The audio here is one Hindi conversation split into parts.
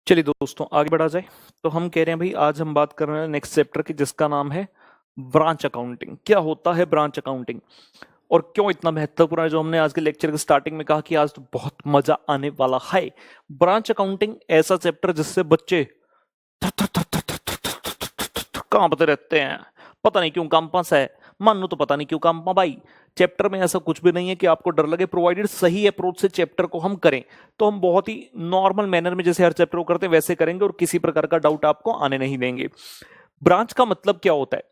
चलिए दोस्तों आगे बढ़ा जाए। तो हम कह रहे हैं भाई आज हम बात कर रहे हैं नेक्स्ट चैप्टर की जिसका नाम है ब्रांच अकाउंटिंग। क्या होता है ब्रांच अकाउंटिंग और क्यों इतना महत्वपूर्ण है, जो हमने आज के लेक्चर के स्टार्टिंग में कहा कि आज तो बहुत मजा आने वाला है। ब्रांच अकाउंटिंग ऐसा चैप्टर जिससे बच्चे थर थर थर थर थर थर थर थर थर थर थर कांपते रहते हैं। पता नहीं क्यों कांपस है, मानो तो पता नहीं क्यों कांपा भाई। चैप्टर में ऐसा कुछ भी नहीं है कि आपको डर लगे, प्रोवाइडेड सही अप्रोच से चैप्टर को हम करें तो हम बहुत ही नॉर्मल मैनर में जैसे हर चैप्टर को करते हैं वैसे करेंगे और किसी प्रकार का डाउट आपको आने नहीं देंगे। ब्रांच का मतलब क्या होता है?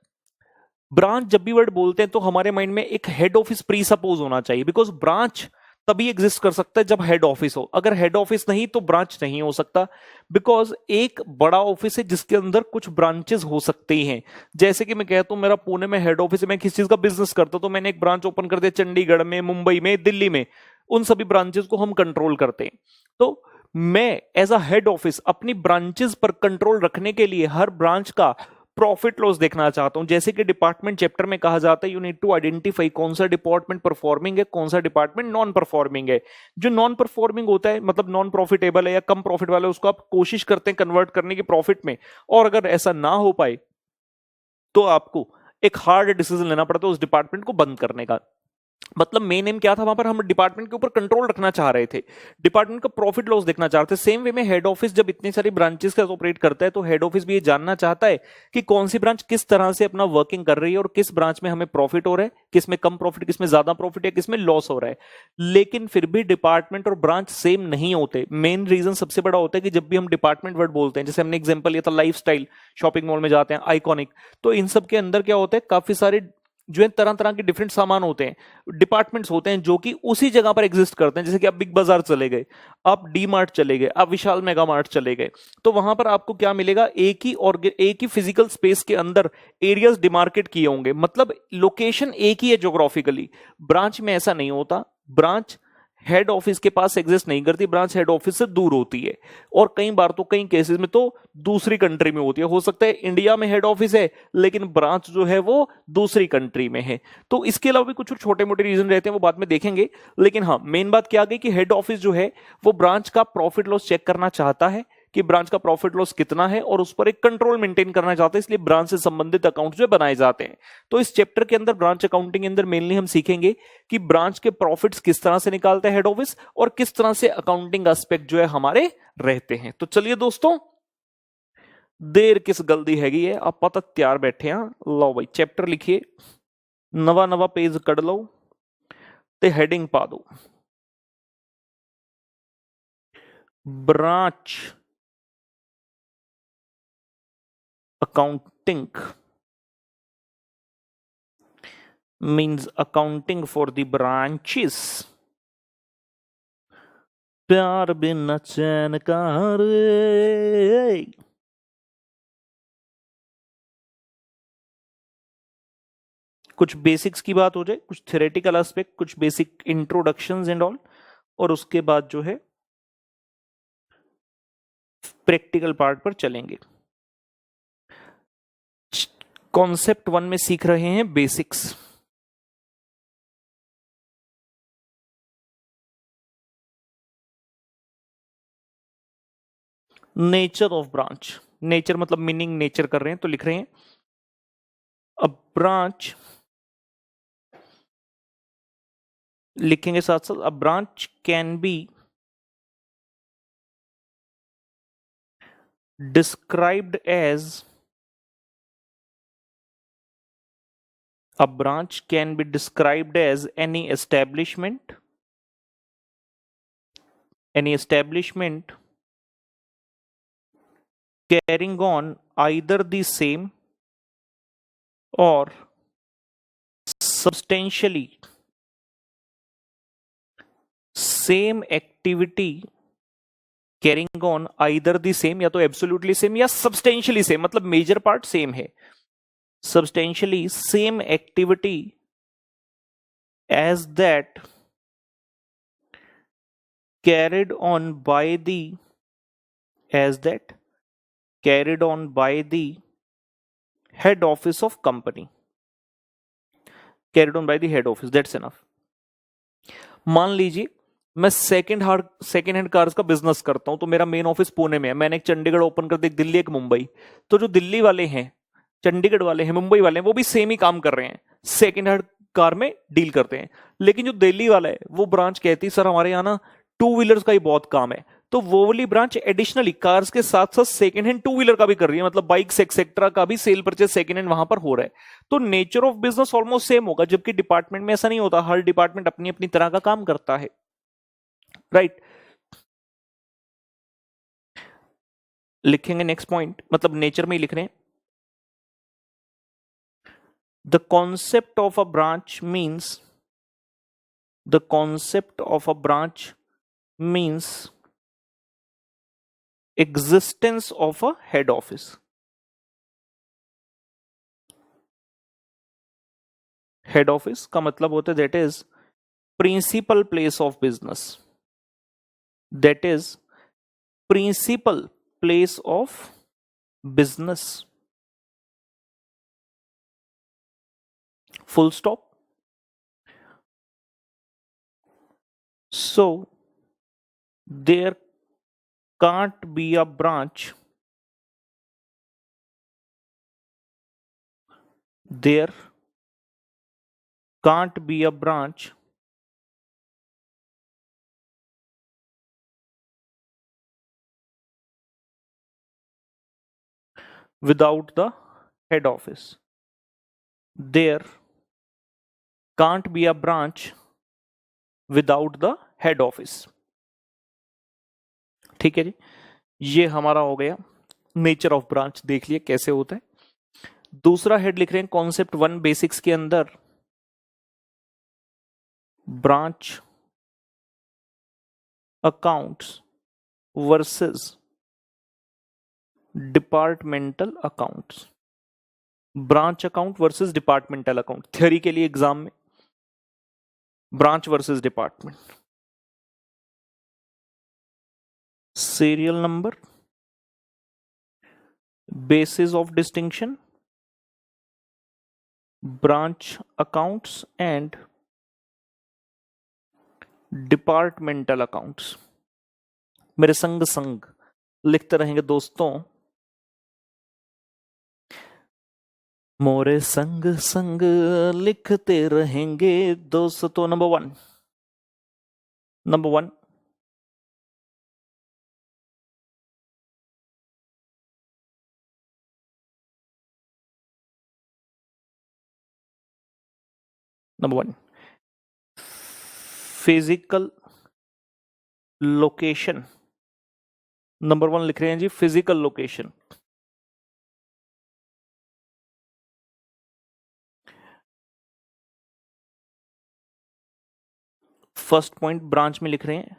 ब्रांच जब भी वर्ड बोलते हैं तो हमारे माइंड में एक हेड ऑफिस प्री सपोज होना चाहिए, बिकॉज ब्रांच तभी एग्जिस्ट कर सकता है जब हेड ऑफिस हो। अगर हेड ऑफिस नहीं तो ब्रांच नहीं हो सकता, बिकॉज एक बड़ा ऑफिस है जिसके अंदर कुछ ब्रांचेस हो सकते हैं। जैसे कि मैं कहता हूं मेरा पुणे में हेड ऑफिस है, मैं किस चीज का बिजनेस करता हूं तो मैंने एक ब्रांच ओपन कर दिया चंडीगढ़ में, मुंबई में, दिल्ली में। उन सभी ब्रांचेस को हम कंट्रोल करते हैं। तो मैं एज अ हेड ऑफिस अपनी ब्रांचेस पर कंट्रोल रखने के लिए हर ब्रांच का प्रॉफिट लॉस देखना चाहता हूं। जैसे कि डिपार्टमेंट चैप्टर में कहा जाता है यू नीड टू आइडेंटिफाई कौन सा डिपार्टमेंट परफॉर्मिंग है, कौन सा डिपार्टमेंट नॉन परफॉर्मिंग है। जो नॉन परफॉर्मिंग होता है मतलब नॉन प्रॉफिटेबल है या कम प्रॉफिट वाला है, उसको आप कोशिश करते हैं कन्वर्ट करने की प्रॉफिट में, और अगर ऐसा ना हो पाए तो आपको एक हार्ड डिसीजन लेना पड़ता है उस डिपार्टमेंट को बंद करने का। मतलब मेन एम क्या था वहां पर, हम डिपार्टमेंट के ऊपर कंट्रोल रखना चाह रहे थे, डिपार्टमेंट का प्रॉफिट लॉस देखना चाह रहे थे। सेम वे में हेड ऑफिस जब इतनी सारी ब्रांचेस का ऑपरेट करता है तो हेड ऑफिस भी ये जानना चाहता है कि कौन सी ब्रांच किस तरह से अपना वर्किंग कर रही है और किस ब्रांच में हमें प्रॉफिट हो रहा है, किस में कम प्रॉफिट, किस में ज्यादा प्रॉफिट है, किस में लॉस हो रहा है। लेकिन फिर भी डिपार्टमेंट और ब्रांच सेम नहीं होते। मेन रीजन सबसे बड़ा होता है कि जब भी हम डिपार्टमेंट वर्ड बोलते हैं, जैसे हमने एग्जांपल लिया था लाइफ स्टाइल, शॉपिंग मॉल में जाते हैं आइकॉनिक, तो इन सब के अंदर क्या होता है, काफी सारे जो है तरह तरह के डिफरेंट सामान होते हैं, डिपार्टमेंट्स होते हैं जो कि उसी जगह पर एग्जिस्ट करते हैं। जैसे कि आप बिग बाजार चले गए, आप डी मार्ट चले गए, आप विशाल मेगा मार्ट चले गए, तो वहां पर आपको क्या मिलेगा, एक ही फिजिकल स्पेस के अंदर एरियाज डिमार्केट किए होंगे, मतलब लोकेशन एक ही है ज्योग्राफिकली। ब्रांच में ऐसा नहीं होता। ब्रांच हेड ऑफिस के पास एग्जिस्ट नहीं करती, ब्रांच हेड ऑफिस से दूर होती है, और कई बार तो कई केसेस में तो दूसरी कंट्री में होती है। हो सकता है इंडिया में हेड ऑफिस है लेकिन ब्रांच जो है वो दूसरी कंट्री में है। तो इसके अलावा भी कुछ छोटे मोटे रीजन रहते हैं, वो बाद में देखेंगे। लेकिन हाँ, मेन बात क्या आ गई कि हेड ऑफिस जो है वो ब्रांच का प्रॉफिट लॉस चेक करना चाहता है कि ब्रांच का प्रॉफिट लॉस कितना है, और उस पर एक कंट्रोल मेंटेन करना चाहते हैं, इसलिए ब्रांच से संबंधित अकाउंट जो बनाए जाते हैं। तो इस चैप्टर के अंदर ब्रांच अकाउंटिंग के अंदर मेनली हम सीखेंगे कि ब्रांच के प्रॉफिट्स किस तरह से निकालता है हेड ऑफिस, और किस तरह से अकाउंटिंग एस्पेक्ट जो है हमारे रहते हैं। तो चलिए दोस्तों, देर किस गलती हैगी है, आप पता तैयार बैठे हैं। लो भाई चैप्टर लिखिए, नवा नवा पेज कड़ लो ते हेडिंग पा दो, branch accounting means accounting for the branches। प्यार बिना चैन का रे। कुछ बेसिक्स की बात हो जाए, कुछ थ्योरेटिकल एस्पेक्ट, कुछ बेसिक इंट्रोडक्शंस एंड ऑल, और उसके बाद जो है प्रैक्टिकल पार्ट पर चलेंगे। कॉन्सेप्ट 1 में सीख रहे हैं basics. Nature of branch, nature मतलब मीनिंग, नेचर कर रहे हैं तो लिख रहे हैं अ ब्रांच, लिखेंगे साथ साथ, a branch can be described as, a branch can be described as any establishment carrying on either the same or substantially same activity, carrying on either the same या तो absolutely same या substantially same, मतलब मेजर पार्ट सेम है, substantially same activity as that carried on by the as that carried on by the head office of company, carried on by the head office, that's enough। मान लीजिए मैं सेकेंड हैंड कार्स का बिजनेस करता हूं, तो मेरा मेन ऑफिस पुणे में है, मैंने एक चंडीगढ़ ओपन कर दिया, एक दिल्ली, एक मुंबई। तो जो दिल्ली वाले हैं, चंडीगढ़ वाले हैं, मुंबई वाले हैं, वो भी सेम ही काम कर रहे हैं, सेकेंड हैंड कार में डील करते हैं। लेकिन जो दिल्ली वाला है वो ब्रांच कहती है सर हमारे यहाँ ना टू व्हीलर्स का ही बहुत काम है, तो वो वाली ब्रांच एडिशनली कार्स के साथ साथ सेकंड हैंड टू व्हीलर का भी कर रही है, मतलब बाइक्स एक्सेट्रा का भी सेल परचेज सेकंड हैंड वहां पर हो रहा है। तो nature of business almost same होगा, जबकि डिपार्टमेंट में ऐसा नहीं होता, हर डिपार्टमेंट अपनी अपनी तरह का काम करता है, राइट। लिखेंगे नेक्स्ट पॉइंट, मतलब नेचर में ही लिख रहे हैं। The concept of a branch means the concept of a branch means existence of a head office. Head office का मतलब होता है that is principal place of business, that is principal place of business, full stop. So there can't be a branch, there can't be a branch without the head office. There can't be a branch without the head office. ठीक है जी, ये हमारा हो गया नेचर ऑफ ब्रांच, देख लिए कैसे होता है। दूसरा हेड लिख रहे हैं कॉन्सेप्ट 1 बेसिक्स के अंदर, branch accounts versus departmental accounts. Branch account versus departmental account, theory के लिए एग्जाम में branch versus department. Serial number, basis of distinction, branch accounts and departmental accounts. मेरे संग संग लिखते रहेंगे दोस्तों, मोरे संग संग लिखते रहेंगे दोस्तों। Number one, number one, number one, physical location. Number one लिख रहे हैं जी physical location. First point branch में लिख रहे हैं,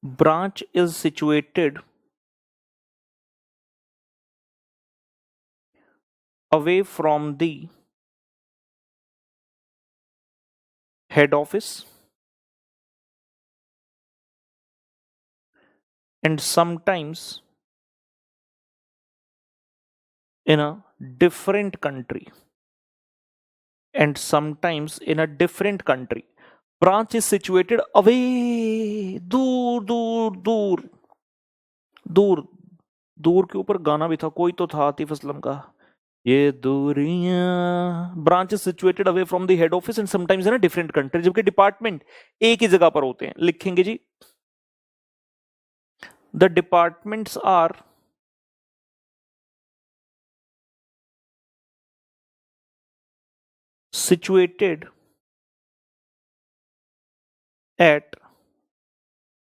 branch is situated away from the head office and sometimes in a different country, and sometimes in a different country. Branch is situated away, दूर दूर दूर दूर। दूर के ऊपर गाना भी था, कोई तो था आतिफ असलम का, ये दूरियां। Branch is situated away from the head office and sometimes in a different country, जबकि डिपार्टमेंट एक ही जगह पर होते हैं। लिखेंगे जी, the departments are situated at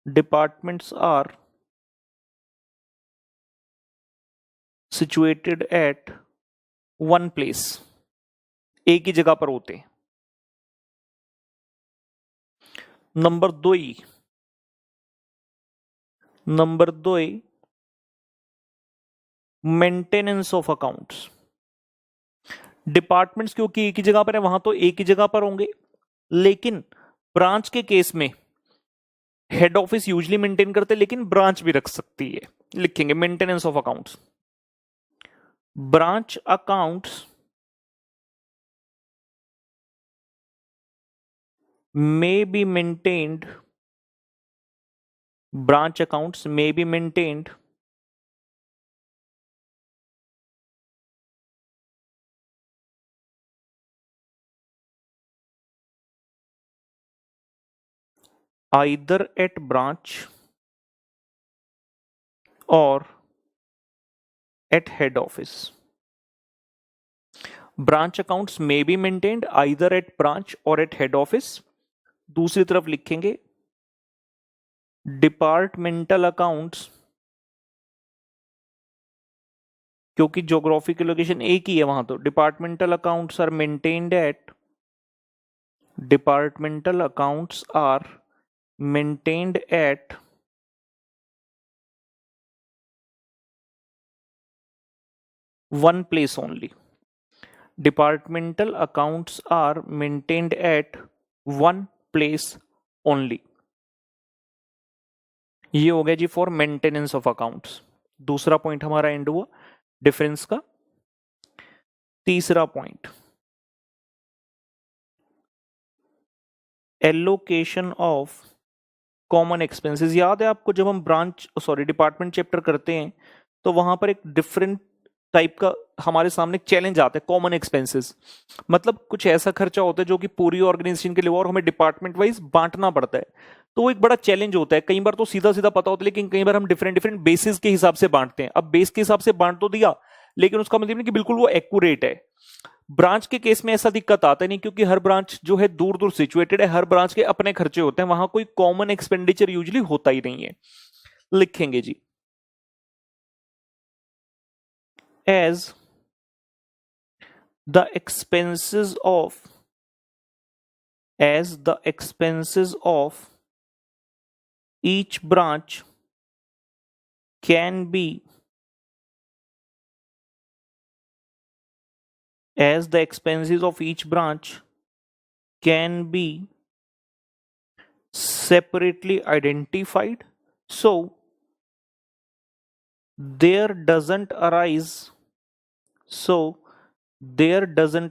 departments are situated at one place, एक ही जगह पर होते हैं। नंबर दो, नंबर दो, मेंटेनेंस ऑफ अकाउंट्स। डिपार्टमेंट्स क्योंकि एक ही जगह पर है, वहां तो एक ही जगह पर होंगे, लेकिन ब्रांच के केस में हेड ऑफिस यूजली मेंटेन करते हैं, लेकिन ब्रांच भी रख सकती है। लिखेंगे maintenance of accounts, branch accounts may be maintained, branch accounts may be maintained either at branch or at head office. Branch accounts may be maintained either at branch or at head office. दूसरी तरफ लिखेंगे डिपार्टमेंटल अकाउंट्स, क्योंकि ज्योग्राफिकल लोकेशन एक ही है वहां, तो departmental accounts are maintained at, departmental accounts are maintained at one place only. Departmental accounts are maintained at one place only. ये हो गया जी फॉर मेंटेनेंस ऑफ अकाउंट्स। दूसरा पॉइंट हमारा एंड हुआ डिफरेंस का। तीसरा point allocation of common expenses. याद है आपको जब हम डिपार्टमेंट चैप्टर करते हैं तो वहां पर एक डिफरेंट टाइप का हमारे सामने चैलेंज आता है, कॉमन एक्सपेंसेस। मतलब कुछ ऐसा खर्चा होता है जो कि पूरी ऑर्गेनाइजेशन के लिए और हमें डिपार्टमेंट वाइज बांटना पड़ता है, तो वो एक बड़ा चैलेंज होता है। कई बार तो सीधा सीधा पता होता है, लेकिन कई बार हम डिफरेंट डिफरेंट बेसिस के हिसाब से बांटते हैं। अब बेस के हिसाब से बांट तो दिया, लेकिन उसका मतलब नहीं कि बिल्कुल वो एक्यूरेट है। ब्रांच के केस में ऐसा दिक्कत आता नहीं, क्योंकि हर ब्रांच जो है दूर दूर सिचुएटेड है, हर ब्रांच के अपने खर्चे होते हैं, वहां कोई कॉमन एक्सपेंडिचर यूजली होता ही नहीं है। लिखेंगे जी as the expenses of each branch can be separately identified, so there doesn't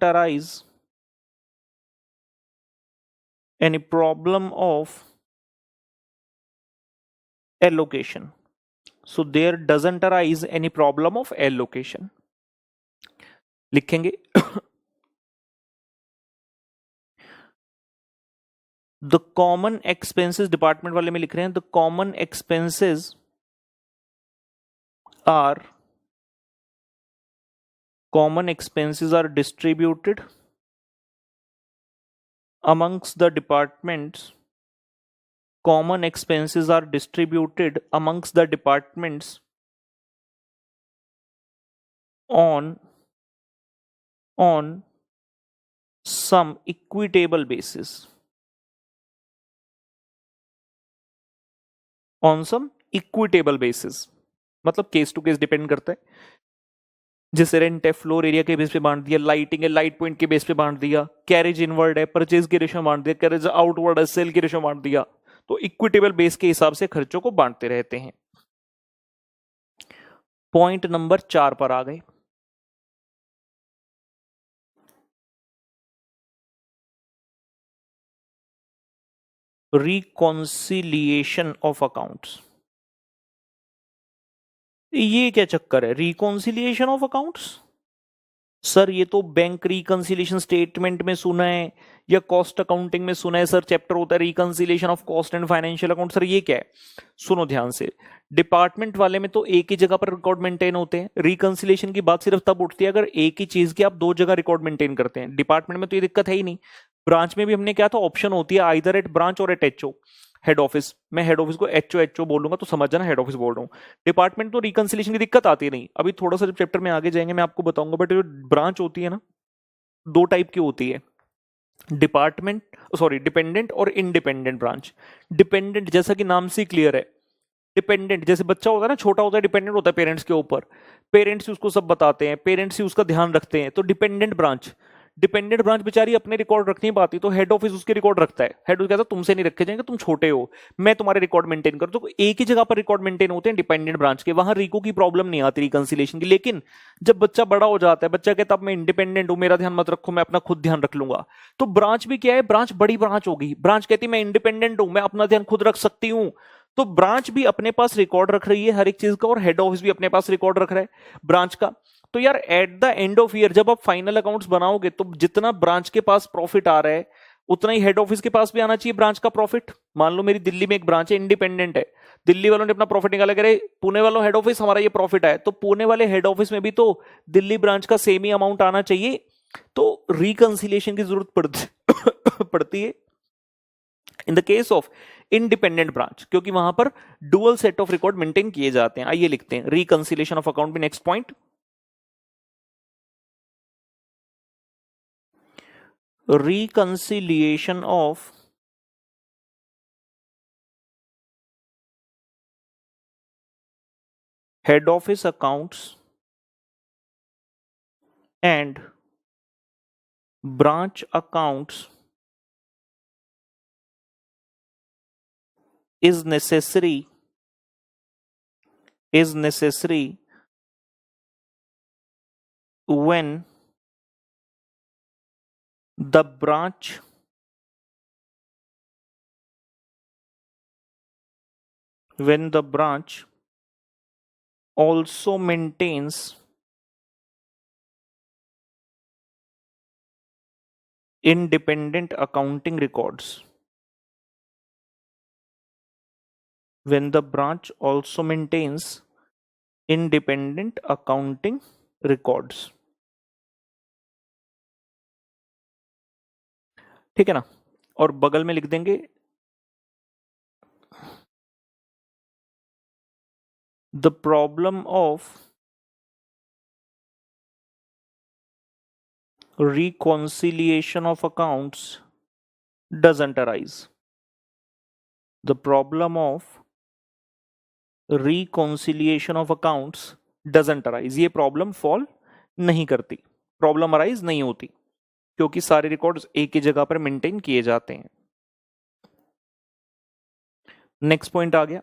arise any problem of allocation. So there doesn't arise any problem of allocation. लिखेंगे the common expenses, डिपार्टमेंट वाले में लिख रहे हैं the common expenses are distributed amongst the departments. Common expenses are distributed amongst the departments on some equitable basis. On some equitable basis मतलब केस टू केस डिपेंड करता है। जैसे रेंट है फ्लोर एरिया के बेस पे बांट दिया, लाइटिंग है लाइट पॉइंट के बेस पे बांट दिया, कैरेज इनवर्ड है परचेज के रेशो बांट दिया, कैरेज आउटवर्ड है सेल के रेशो बांट दिया। तो इक्विटेबल बेस के हिसाब से खर्चों को बांटते रहते हैं। पॉइंट नंबर 4 पर आ गए। Reconciliation of accounts. ये क्या चक्कर है रिकॉन्सिलिएशन ऑफ अकाउंट्स? सर ये तो बैंक रिकंसिलिएशन स्टेटमेंट में सुना है या कॉस्ट अकाउंटिंग में सुना है सर, चैप्टर होता है reconciliation of cost and financial account. Sir ये क्या है? सुनो ध्यान से, डिपार्टमेंट वाले में तो एक ही जगह पर रिकॉर्ड मेंटेन होते हैं। रिकंसिलिएशन की बात सिर्फ तब उठती है अगर एक ही चीज के आप दो जगह रिकॉर्ड मेंटेन करते हैं। डिपार्टमेंट में तो ये दिक्कत है ही नहीं। ब्रांच में भी हमने क्या था, ऑप्शन होती है आइदर एट ब्रांच और एट एचओ, हेड ऑफिस। मैं हेड ऑफिस को एचओ बोलूंगा तो समझ जाना हेड ऑफिस बोल रहा हूँ। डिपार्टमेंट तो रिकंसिलिएशन की दिक्कत आती नहीं। अभी थोड़ा सा जब चैप्टर में आगे जाएंगे मैं आपको बताऊंगा। बट जो ब्रांच होती है ना, दो टाइप की होती है, डिपेंडेंट और इंडिपेंडेंट ब्रांच। डिपेंडेंट जैसा कि नाम से क्लियर है, डिपेंडेंट जैसे बच्चा होता है ना, छोटा होता है, डिपेंडेंट होता है पेरेंट्स के ऊपर, पेरेंट्स ही उसको सब बताते हैं, पेरेंट्स ही उसका ध्यान रखते हैं, तो डिपेंडेंट ब्रांच। डिपेंडेंट ब्रांच बेचारी अपने रिकॉर्ड रख नहीं पाती, तो हेड ऑफिस उसके रिकॉर्ड रखता है। हेड ऑफिस कहता है तुमसे नहीं रखे जाएंगे, तुम छोटे हो, मैं तुम्हारे रिकॉर्ड मेंटेन कर, तो एक ही जगह पर रिकॉर्ड मेंटेन होते हैं डिपेंडेंट ब्रांच के, वहां रिको की प्रॉब्लम नहीं आती रिकंसिलिएशन की। लेकिन जब बच्चा बड़ा हो जाता है, बच्चा कहता है मैं इंडिपेंडेंट हूं, मेरा ध्यान मत रखो, मैं अपना खुद ध्यान रख लूंगा, तो ब्रांच भी क्या है, ब्रांच बड़ी ब्रांच होगी, ब्रांच कहती है मैं इंडिपेंडेंट हूं, मैं अपना ध्यान खुद रख सकती हूं। तो ब्रांच भी अपने पास रिकॉर्ड रख रही है हर एक चीज का, और हेड ऑफिस भी अपने पास रिकॉर्ड रख रहा है ब्रांच का। तो यार eight the end of year जब आप फाइनल अकाउंट्स बनाओगे, तो जितना ब्रांच के पास प्रॉफिट आ रहा है उतना ही हेड ऑफिस के पास भी आना चाहिए ब्रांच का प्रॉफिट। मान लो मेरी दिल्ली में एक ब्रांच है, इंडिपेंडेंट है, दिल्ली वालों ने अपना प्रॉफिट निकाला, कह रहे पुणे वालों हेड ऑफिस हमारा ये प्रॉफिट है, तो पुणे वाले हेड ऑफिस में भी तो दिल्ली ब्रांच का सेम ही अमाउंट आना चाहिए। तो रिकंसिलिएशन की जरूरत पड़ती है in the case of independent branch, क्योंकि वहां पर dual set of record maintain किए जाते हैं। आइए लिखते हैं रिकंसिलिएशन ऑफ अकाउंट में next point, reconciliation of head office accounts and branch accounts is necessary when the branch also maintains independent accounting records. When the branch also maintains independent accounting records. ठीक है ना, और बगल में लिख देंगे the problem of reconciliation of accounts doesn't arise. The problem of reconciliation of accounts doesn't arise. ये प्रॉब्लम फॉल नहीं करती, प्रॉब्लम अराइज नहीं होती, क्योंकि सारे रिकॉर्ड्स एक ही जगह पर मेंटेन किए जाते हैं। नेक्स्ट पॉइंट आ गया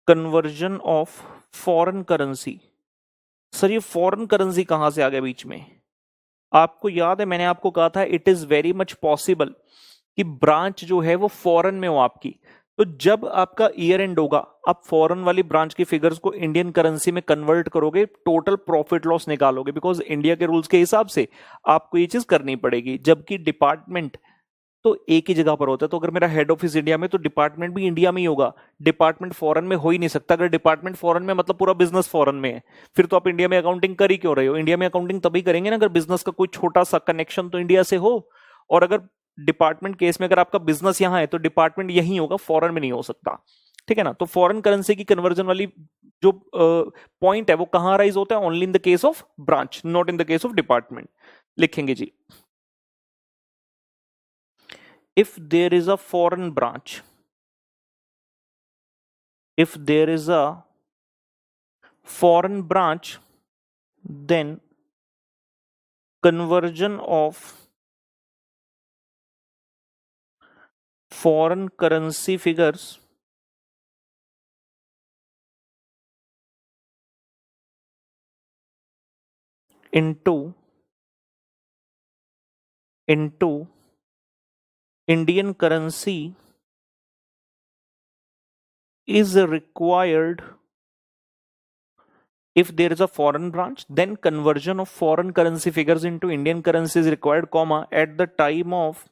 conversion of foreign currency. Sir ये फॉरेन करेंसी कहां से आ गया बीच में? आपको याद है मैंने आपको कहा था it is very much possible कि ब्रांच जो है वो फॉरेन में हो आपकी, तो जब आपका ईयर एंड होगा आप फॉरेन वाली ब्रांच की फिगर्स को इंडियन करेंसी में कन्वर्ट करोगे, टोटल प्रॉफिट लॉस निकालोगे, बिकॉज इंडिया के रूल्स के हिसाब से आपको ये चीज करनी पड़ेगी। जबकि डिपार्टमेंट तो एक ही जगह पर होता है, तो अगर मेरा हेड ऑफिस इंडिया में तो डिपार्टमेंट भी इंडिया में ही होगा, डिपार्टमेंट फॉरेन में हो ही नहीं सकता। अगर डिपार्टमेंट फॉरेन में मतलब पूरा बिजनेस फॉरेन में है, फिर तो आप इंडिया में अकाउंटिंग कर ही क्यों रहे हो? इंडिया में अकाउंटिंग तभी करेंगे ना अगर बिजनेस का कोई छोटा सा कनेक्शन तो इंडिया से हो, और अगर डिपार्टमेंट केस में अगर आपका बिजनेस यहां है तो डिपार्टमेंट यही होगा, फॉरेन में नहीं हो सकता। ठीक है ना, तो फॉरेन करेंसी की कन्वर्जन वाली जो पॉइंट है वो कहां राइज होता है? Only in the case of branch, not in the case of department. लिखेंगे जी, if there is a foreign branch, if there is a foreign branch, then conversion of foreign currency figures into Indian currency is required. If there is a foreign branch, then conversion of foreign currency figures into Indian currency is required, comma, at the time of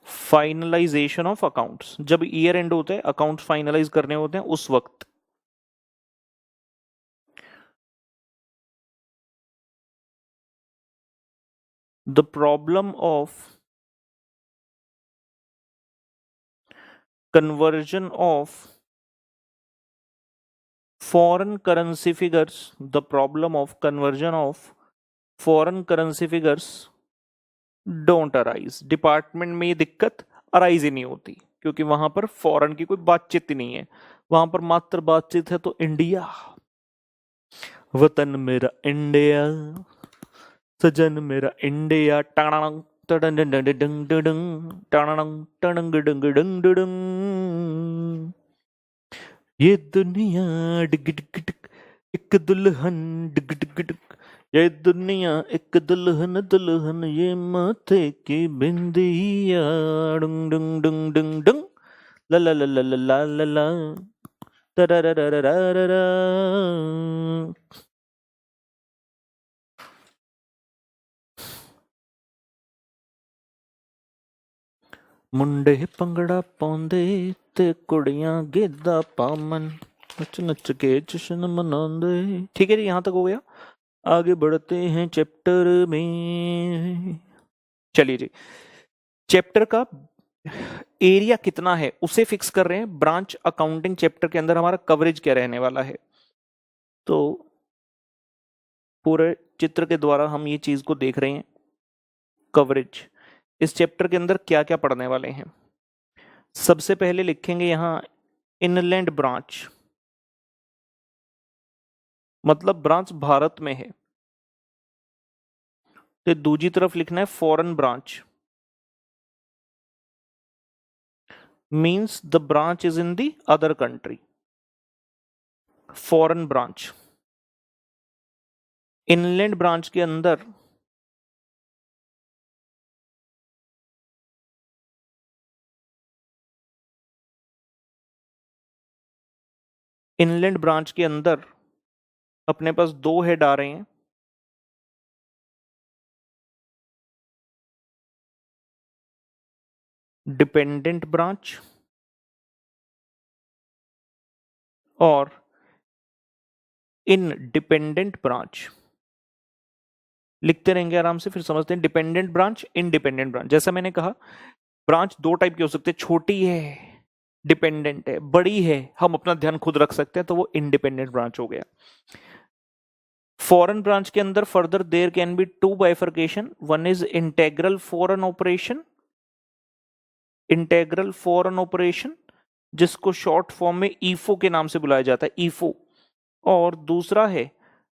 finalisation of accounts. जब ईयर एंड होते हैं, अकाउंट्स फाइनलाइज करने होते हैं, उस वक्त। The problem of conversion of foreign currency figures, the problem of conversion of foreign currency figures don't arise. Department में ये दिक्कत अराइज ही नहीं होती। क्योंकि वहां पर फॉरेन की कोई बातचीत ही नहीं है, वहां पर मात्र बातचीत है तो इंडिया। वतन मेरा इंडिया, सजन मेरा इंडिया, टाणंग टडंग डंग डंग डंग टाणंग टडंग डंग डंग डंग। ये दुनिया डिग डिग डिग, एक दुल्हन डिग डिग डिग, ये दुनिया एक दुल्हन दुल्हन, ये माथे की बिंदिया, डुंग डुंग डुंग डुंग डुंग, ला ला ला ला ला ला ला, तररररररररर। ਮੁੰਡੇ ਭੰਗੜਾ ਪਾਉਂਦੇ ਤੇ ਕੁੜੀਆਂ ਗਿੱਧਾ ਪਾਵਨ, नच नच के जश्न मनाते। ठीक है जी, यहाँ तक हो गया। आगे बढ़ते हैं चैप्टर में। चलिए जी, चैप्टर का एरिया कितना है उसे फिक्स कर रहे हैं। ब्रांच अकाउंटिंग चैप्टर के अंदर हमारा कवरेज क्या रहने वाला है, तो पूरे चित्र के द्वारा हम ये चीज को देख रहे हैं। कवरेज इस चैप्टर के अंदर क्या क्या पढ़ने वाले हैं। सबसे पहले लिखेंगे यहां इनलैंड ब्रांच, मतलब ब्रांच भारत में है। तो दूसरी तरफ लिखना है foreign branch, means the branch is in the other country. Foreign branch, inland branch के अंदर इनलैंड ब्रांच के अंदर अपने पास दो हेड आ रहे हैं। डिपेंडेंट ब्रांच और इनडिपेंडेंट ब्रांच। लिखते रहेंगे आराम से, फिर समझते हैं। Dependent branch, independent branch. जैसा मैंने कहा, ब्रांच दो टाइप की हो सकती है, छोटी है डिपेंडेंट है, बड़ी है हम अपना ध्यान खुद रख सकते हैं, तो वो इंडिपेंडेंट ब्रांच हो गया। फॉरेन ब्रांच के अंदर further there can be two bifurcation, one is integral foreign operation, integral foreign operation जिसको शॉर्ट फॉर्म में ईफो के नाम से बुलाया जाता है, ईफो। और दूसरा है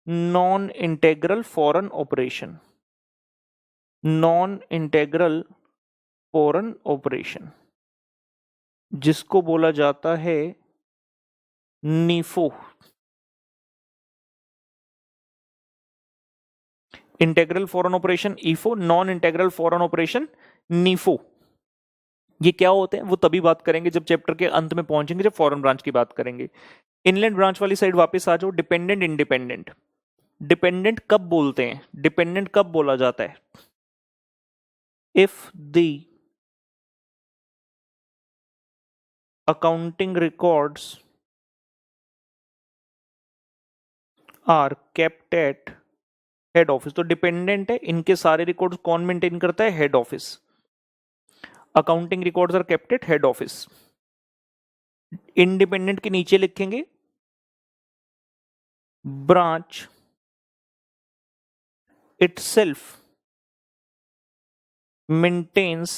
non integral foreign operation, non integral foreign operation जिसको बोला जाता है NIFO. Integral foreign operation IFO, non integral foreign operation NIFO. ये क्या होते हैं वो तभी बात करेंगे जब चैप्टर के अंत में पहुंचेंगे, जब फॉरेन ब्रांच की बात करेंगे। इनलैंड ब्रांच वाली साइड वापस आ जाओ। Dependent, independent. डिपेंडेंट कब बोलते हैं, डिपेंडेंट कब बोला जाता है? If the accounting records are kept at head office. तो डिपेंडेंट है, इनके सारे रिकॉर्ड्स कौन मेंटेन करता है? Head office. Accounting records are kept at head office. Independent के नीचे लिखेंगे branch itself maintains,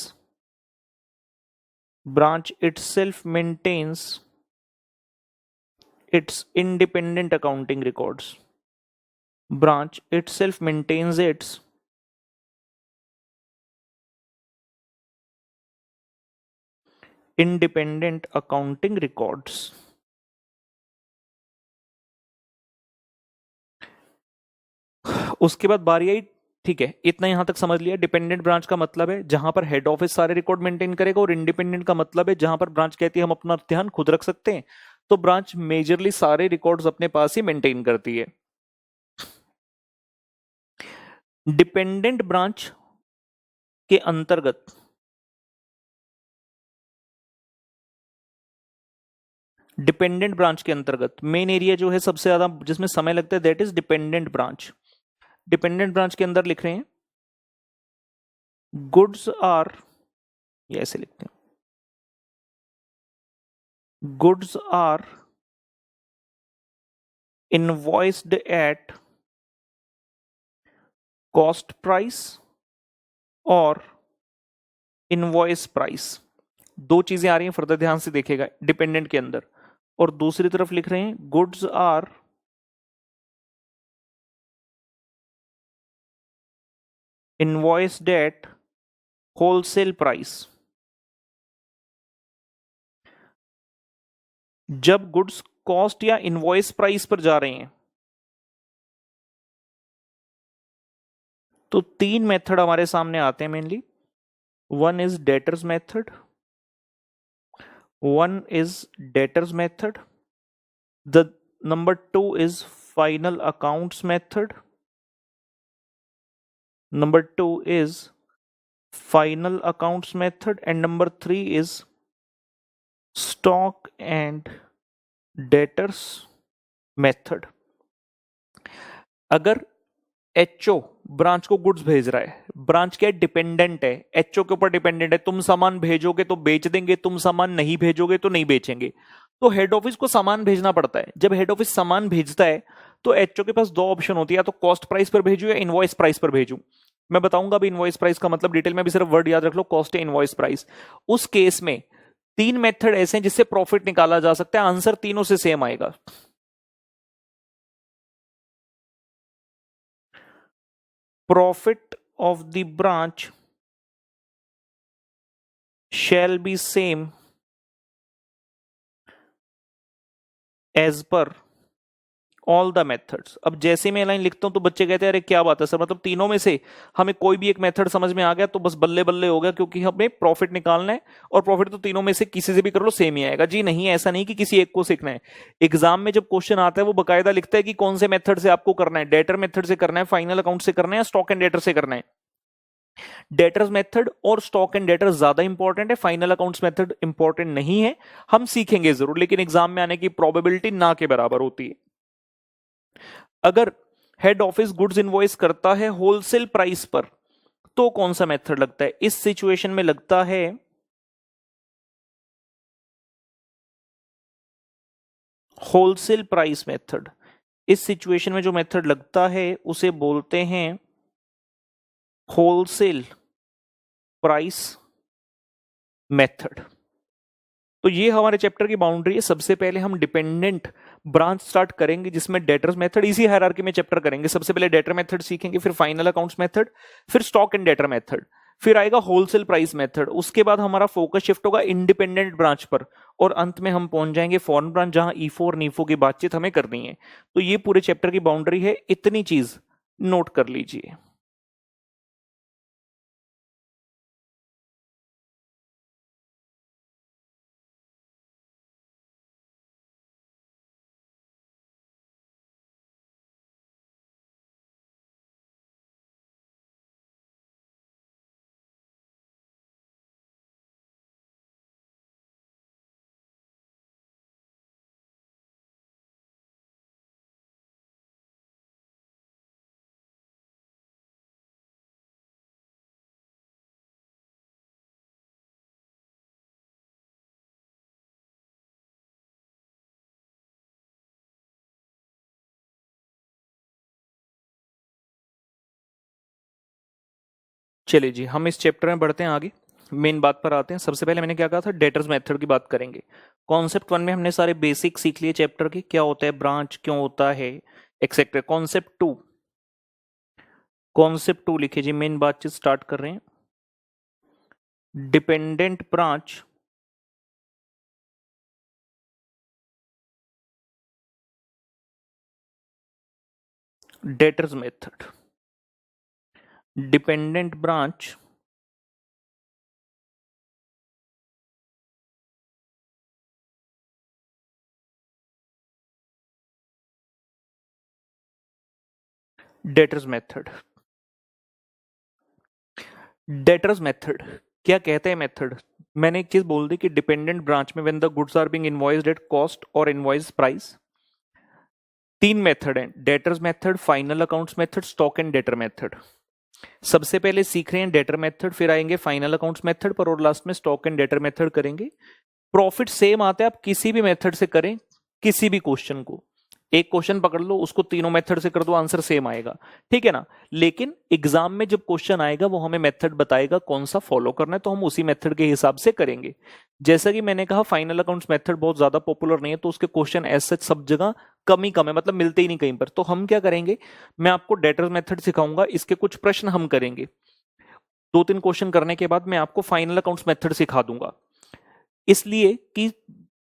branch itself maintains its independent accounting records. Branch itself maintains its independent accounting records. उसके बाद बारी आई, ठीक है, इतना यहां तक समझ लिया। डिपेंडेंट ब्रांच का मतलब है जहां पर हेड ऑफिस सारे रिकॉर्ड मेंटेन करेगा, और इंडिपेंडेंट का मतलब है जहां पर ब्रांच कहती है हम अपना ध्यान खुद रख सकते हैं। तो ब्रांच मेजरली सारे रिकॉर्ड्स अपने पास ही मेंटेन करती है। डिपेंडेंट ब्रांच के अंतर्गत डिपेंडेंट ब्रांच के अंतर्गत मेन एरिया जो है सबसे ज्यादा जिसमें समय लगता है, that is dependent branch. Dependent branch के अंदर लिख रहे हैं गुड्स आर, ये ऐसे लिखते हैं, goods are invoiced at cost price और इनवॉइस प्राइस। दो चीजें आ रही हैं, फर्दर ध्यान से देखेगा डिपेंडेंट के अंदर, और दूसरी तरफ लिख रहे हैं goods are invoiced at wholesale price. जब गुड्स कॉस्ट या इनवॉइस प्राइस पर जा रहे हैं तो तीन मेथड हमारे सामने आते हैं mainly. One is debtors method, one is debtors method, the number two is final accounts method, number two is final accounts method, and number three is stock and debtors method। अगर एचओ ब्रांच को गुड्स भेज रहा है, ब्रांच क्या डिपेंडेंट है, एचओ के ऊपर डिपेंडेंट है, तुम सामान भेजोगे तो बेच देंगे, तुम सामान नहीं भेजोगे तो नहीं बेचेंगे, तो हेड ऑफिस को सामान भेजना पड़ता है। जब हेड ऑफिस सामान भेजता है तो एचओ के पास दो ऑप्शन होती है, या तो कॉस्ट प्राइस पर भेजू या इनवॉइस प्राइस पर भेजू। मैं बताऊंगा अभी इनवॉइस प्राइस का मतलब डिटेल में, अभी सिर्फ वर्ड याद रख लो, कॉस्ट या इनवॉइस प्राइस। उस केस में तीन मेथड ऐसे हैं जिससे प्रॉफिट निकाला जा सकता है, आंसर तीनों से सेम आएगा। Profit of the branch shall be same as per all the methods। अब जैसे मैं लाइन लिखता हूं तो बच्चे कहते हैं अरे क्या बात है सर, मतलब तीनों में से हमें कोई भी एक मेथड समझ में आ गया तो बस बल्ले बल्ले हो गया, क्योंकि हमें प्रॉफिट निकालना है और प्रॉफिट तो तीनों में से किसी से भी कर लो सेम ही आएगा। जी नहीं, ऐसा नहीं कि किसी एक को सीखना है। एग्जाम में जब क्वेश्चन आता है वो बकायदा लिखता है कि कौन से मेथड से आपको करना है, डेटर मेथड से करना है, फाइनल अकाउंट से करना है, या स्टॉक एंड डेटर से करना है। डेटर्स मेथड और स्टॉक एंड डेटर्स ज्यादा इंपॉर्टेंट है, फाइनल अकाउंट्स मेथड इंपॉर्टेंट नहीं है। हम सीखेंगे जरूर, लेकिन एग्जाम में आने की प्रोबेबिलिटी ना के बराबर होती है। अगर हेड ऑफिस गुड्स इनवॉइस करता है होलसेल प्राइस पर तो कौन सा मेथड लगता है? इस सिचुएशन में लगता है होलसेल प्राइस मेथड। इस सिचुएशन में जो मेथड लगता है उसे बोलते हैं होलसेल प्राइस मेथड। तो ये हमारे चैप्टर की बाउंड्री है। सबसे पहले हम डिपेंडेंट ब्रांच स्टार्ट करेंगे जिसमें डेटर्स मेथड, इसी हायरार्की में चैप्टर करेंगे। सबसे पहले डेटर मेथड सीखेंगे, फिर फाइनल अकाउंट्स मेथड, फिर स्टॉक एंड डेटर मेथड, फिर आएगा होलसेल प्राइस मेथड। उसके बाद हमारा फोकस शिफ्ट होगा इंडिपेंडेंट ब्रांच पर, और अंत में हम पहुंच जाएंगे फॉरेन ब्रांच, जहां ईफो और नीफो की बातचीत हमें करनी है। तो ये पूरे चैप्टर की बाउंड्री है, इतनी चीज नोट कर लीजिए। चलिए जी, हम इस चैप्टर में बढ़ते हैं आगे, मेन बात पर आते हैं। सबसे पहले मैंने क्या कहा था, डेटर्स मेथड की बात करेंगे। कॉन्सेप्ट वन में हमने सारे बेसिक सीख लिए चैप्टर के, क्या होता है ब्रांच, क्यों होता है, एक्सेट्रा। कॉन्सेप्ट टू लिखिए जी, मेन बातचीत स्टार्ट कर रहे हैं। Dependent branch debtors method. Dependent branch debtors method. Debtors method क्या कहते हैं मेथड? मैंने एक चीज बोल दी कि डिपेंडेंट ब्रांच में when the goods are being invoiced at cost और इनवॉइस प्राइस, तीन मेथड हैं, debtors method, final accounts method, stock and debtor method. सबसे पहले सीख रहे हैं डेटर मेथड, फिर आएंगे फाइनल अकाउंट्स मेथड पर, और लास्ट में स्टॉक एंड डेटर मेथड करेंगे। प्रॉफिट सेम आता है, आप किसी भी मेथड से करें किसी भी क्वेश्चन को, एक क्वेश्चन पकड़ लो, उसको तीनों मेथड से कर दो, आंसर सेम आएगा, ठीक है ना। लेकिन एग्जाम में जब क्वेश्चन आएगा वो हमें मेथड बताएगा कौन सा फॉलो करना है, तो हम उसी मेथड के हिसाब से करेंगे। जैसा कि मैंने कहा फाइनल अकाउंट्स मेथड बहुत ज्यादा पॉपुलर नहीं है, तो उसके क्वेश्चन एज सच सब जगह कम ही कम है, मतलब मिलते ही नहीं कहीं पर। तो हम क्या करेंगे, मैं आपको डेटर मेथड सिखाऊंगा, इसके कुछ प्रश्न हम करेंगे, 2-3 क्वेश्चन करने के बाद मैं आपको फाइनल अकाउंट्स मेथड सिखा दूंगा। इसलिए कि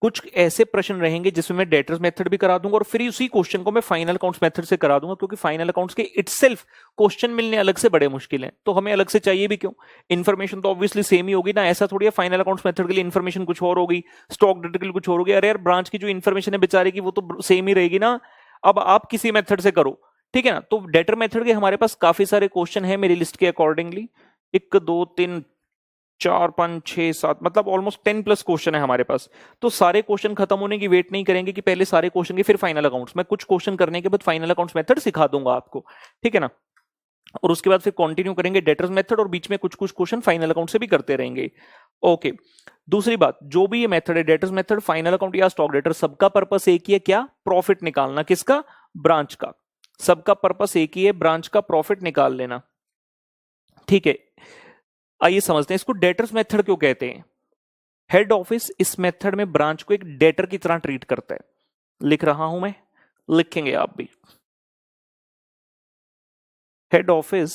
कुछ ऐसे प्रश्न रहेंगे जिसमें मैं डेटर्स मेथड भी करा दूंगा और फिर उसी क्वेश्चन को मैं फाइनल अकाउंट्स मेथड से करा दूंगा, क्योंकि फाइनल अकाउंट्स के इटसेल्फ क्वेश्चन मिलने अलग से बड़े मुश्किल हैं, तो हमें अलग से चाहिए भी क्यों। इन्फॉर्मेशन तो ऑब्वियसली सेम ही होगी ना, ऐसा थोड़ी है फाइनल अकाउंट्स मेथड के लिए इन्फॉर्मेशन कुछ और होगी, स्टॉक डेटा के लिए कुछ और होगी। अरे यार, ब्रांच की जो इन्फॉर्मेशन है बेचारे की वो तो सेम ही रहेगी ना। अब आप किसी मेथड से करो, ठीक है ना। तो डेटर मेथड के हमारे पास काफी सारे क्वेश्चन है मेरी लिस्ट के अकॉर्डिंगली, 1 2 3 4 5 6 7, मतलब ऑलमोस्ट 10 प्लस क्वेश्चन है हमारे पास। तो सारे क्वेश्चन खत्म होने की वेट नहीं करेंगे कि पहले सारे क्वेश्चन के फिर फाइनल अकाउंट्स, मैं कुछ क्वेश्चन करने के बाद फाइनल अकाउंट्स मेथड सिखा दूंगा आपको, ठीक है ना। और उसके बाद फिर कंटिन्यू करेंगे डेटर्स मेथड, और बीच में कुछ कुछ क्वेश्चन फाइनल अकाउंट से भी करते रहेंगे। ओके, दूसरी बात, जो भी ये मेथड है, डेटर्स मेथड, फाइनल अकाउंट या स्टॉक डेटर, सबका पर्पस एक ही है, क्या, प्रॉफिट निकालना। किसका, ब्रांच का। सबका पर्पस एक ही है, ब्रांच का प्रॉफिट निकाल लेना, ठीक है। आइए समझते हैं इसको डेटर्स मेथड क्यों कहते हैं। हेड ऑफिस इस मेथड में ब्रांच को एक डेटर की तरह ट्रीट करता है। लिख रहा हूं मैं, लिखेंगे आप भी। Head office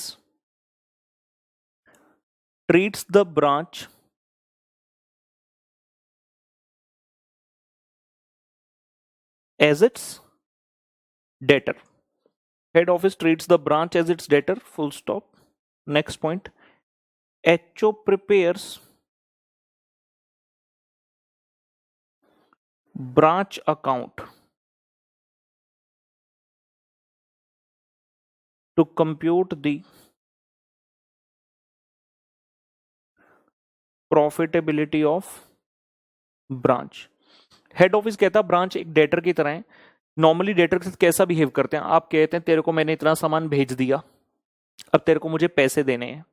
treats the branch as its debtor. Head office treats the branch as its debtor, full stop. Next point, HO prepares branch account to compute the profitability of branch. Head office कहता है ब्रांच एक डेटर की तरह है। नॉर्मली डेटर के साथ कैसा बिहेव करते हैं, आप कहते हैं तेरे को मैंने इतना सामान भेज दिया, अब तेरे को मुझे पैसे देने हैं।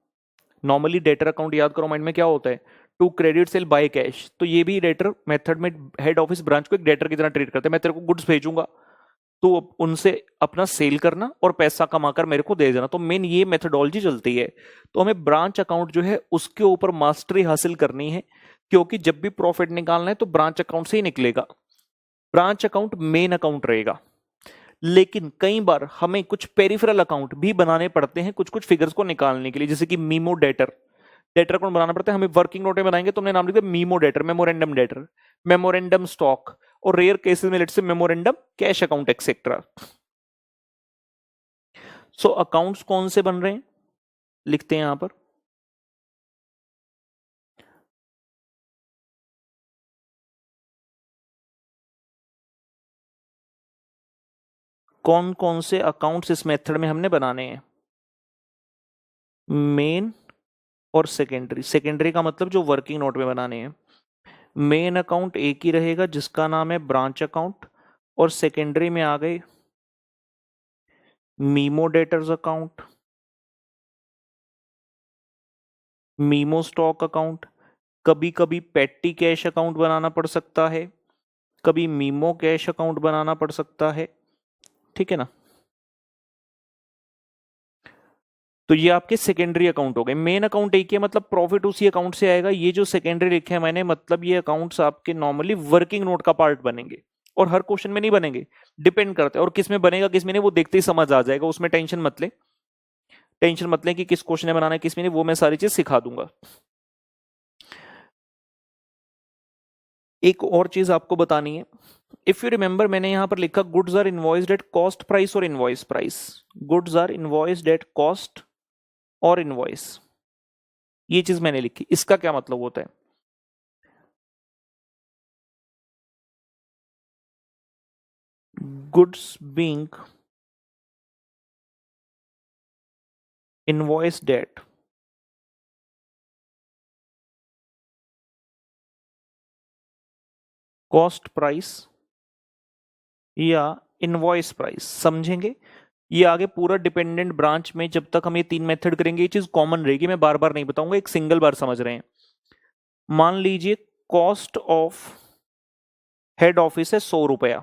नॉर्मली डेटर अकाउंट याद करो माइंड में, क्या होता है, to credit sale by cash. तो ये भी डेटर मेथड में हेड ऑफिस ब्रांच को एक डेटर की तरह ट्रीट करते हैं। मैं तेरे को गुड्स भेजूंगा, तो उनसे अपना सेल करना और पैसा कमाकर मेरे को दे देना, तो मेन ये मेथडोलॉजी चलती है। तो हमें ब्रांच अकाउंट जो है उसके ऊपर मास्टरी हासिल करनी है, क्योंकि जब भी प्रॉफिट निकालना है तो ब्रांच अकाउंट से ही निकलेगा। ब्रांच अकाउंट मेन अकाउंट रहेगा, लेकिन कई बार हमें कुछ पेरिफेरल अकाउंट भी बनाने पड़ते हैं कुछ कुछ फिगर्स को निकालने के लिए, जैसे कि मीमो डेटर, डेटर अकाउंट बनाना पड़ता है हमें। वर्किंग नोट में बनाएंगे तो हमने नाम लिखा memo debtor, memorandum debtor, memorandum stock, और रेयर केसेस में लेट से मेमोरेंडम कैश अकाउंट एक्सेट्रा। सो अकाउंट्स कौन से बन रहे हैं, लिखते हैं यहां पर। कौन कौन से अकाउंट्स इस मेथड में हमने बनाने हैं, मेन और सेकेंडरी। सेकेंडरी का मतलब जो वर्किंग नोट में बनाने हैं। मेन अकाउंट एक ही रहेगा जिसका नाम है ब्रांच अकाउंट, और सेकेंडरी में आ गए memo debtors account, memo stock account, कभी कभी पेटी कैश अकाउंट बनाना पड़ सकता है, कभी मीमो कैश अकाउंट बनाना पड़ सकता है, ठीक है ना। तो ये आपके सेकेंडरी अकाउंट हो गए। मेन अकाउंट एक ही है, मतलब प्रॉफिट उसी अकाउंट से आएगा। ये जो सेकेंडरी लिखे हैं मैंने, मतलब ये अकाउंट्स आपके नॉर्मली वर्किंग नोट का पार्ट बनेंगे, और हर क्वेश्चन में नहीं बनेंगे, डिपेंड करते हैं, और किस में बनेगा किस में नहीं वो देखते ही समझ आ जाएगा, उसमें टेंशन मत ले, टेंशन मत ले कि किस क्वेश्चन में बनाना है किस में नहीं, वो मैं सारी चीज सिखा दूंगा। एक और चीज आपको बतानी है, इफ यू रिमेंबर मैंने यहां पर लिखा goods are invoiced at cost price और invoice price. Goods are invoiced at cost और इनवॉइस, ये चीज मैंने लिखी। इसका क्या मतलब होता है, goods being invoiced at cost price या इनवॉइस प्राइस, समझेंगे। ये आगे पूरा डिपेंडेंट ब्रांच में जब तक हम ये 3 मेथड करेंगे ये चीज कॉमन रहेगी, मैं बार बार नहीं बताऊंगा, एक सिंगल बार समझ रहे हैं। मान लीजिए कॉस्ट ऑफ हेड ऑफिस है 100 रुपया,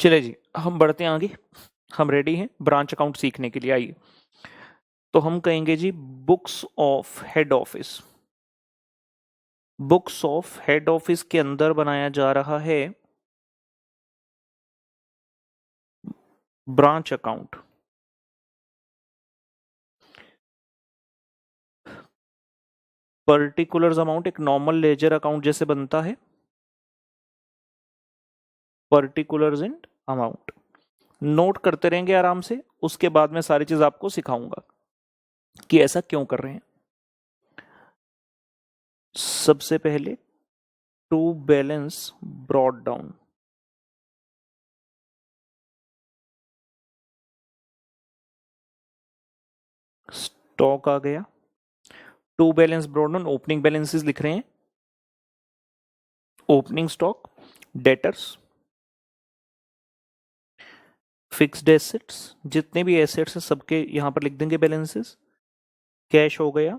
चले जी, हम बढ़ते हैं आगे। हम रेडी हैं ब्रांच अकाउंट सीखने के लिए। आइए, तो हम कहेंगे जी books of head office. Books of head office के अंदर बनाया जा रहा है ब्रांच अकाउंट। पर्टिकुलर्स अमाउंट एक नॉर्मल लेजर अकाउंट जैसे बनता है, पर्टिकुलर्स इन अमाउंट। नोट करते रहेंगे आराम से, उसके बाद में सारी चीज आपको सिखाऊंगा कि ऐसा क्यों कर रहे हैं। सबसे पहले to balance brought down. Stock आ गया। To balance brought down, opening balances लिख रहे हैं। Opening stock, debtors, fixed assets, जितने भी एसेट्स हैं सबके यहां पर लिख देंगे बैलेंसेस। कैश हो गया,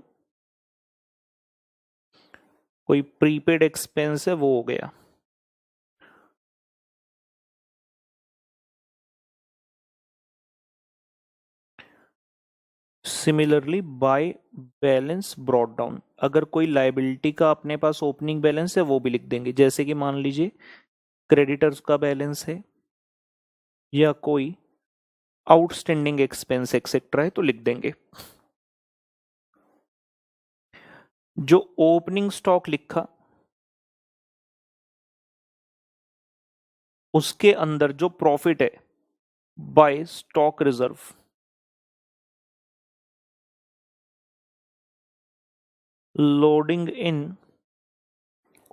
कोई प्रीपेड एक्सपेंस है वो हो गया। Similarly by balance brought down, अगर कोई लाइबिलिटी का अपने पास ओपनिंग बैलेंस है वो भी लिख देंगे, जैसे कि मान लीजिए क्रेडिटर्स का बैलेंस है या कोई आउटस्टैंडिंग एक्सपेंस एक्सेट्रा है तो लिख देंगे। जो ओपनिंग स्टॉक लिखा उसके अंदर जो प्रॉफिट है by stock reserve, loading in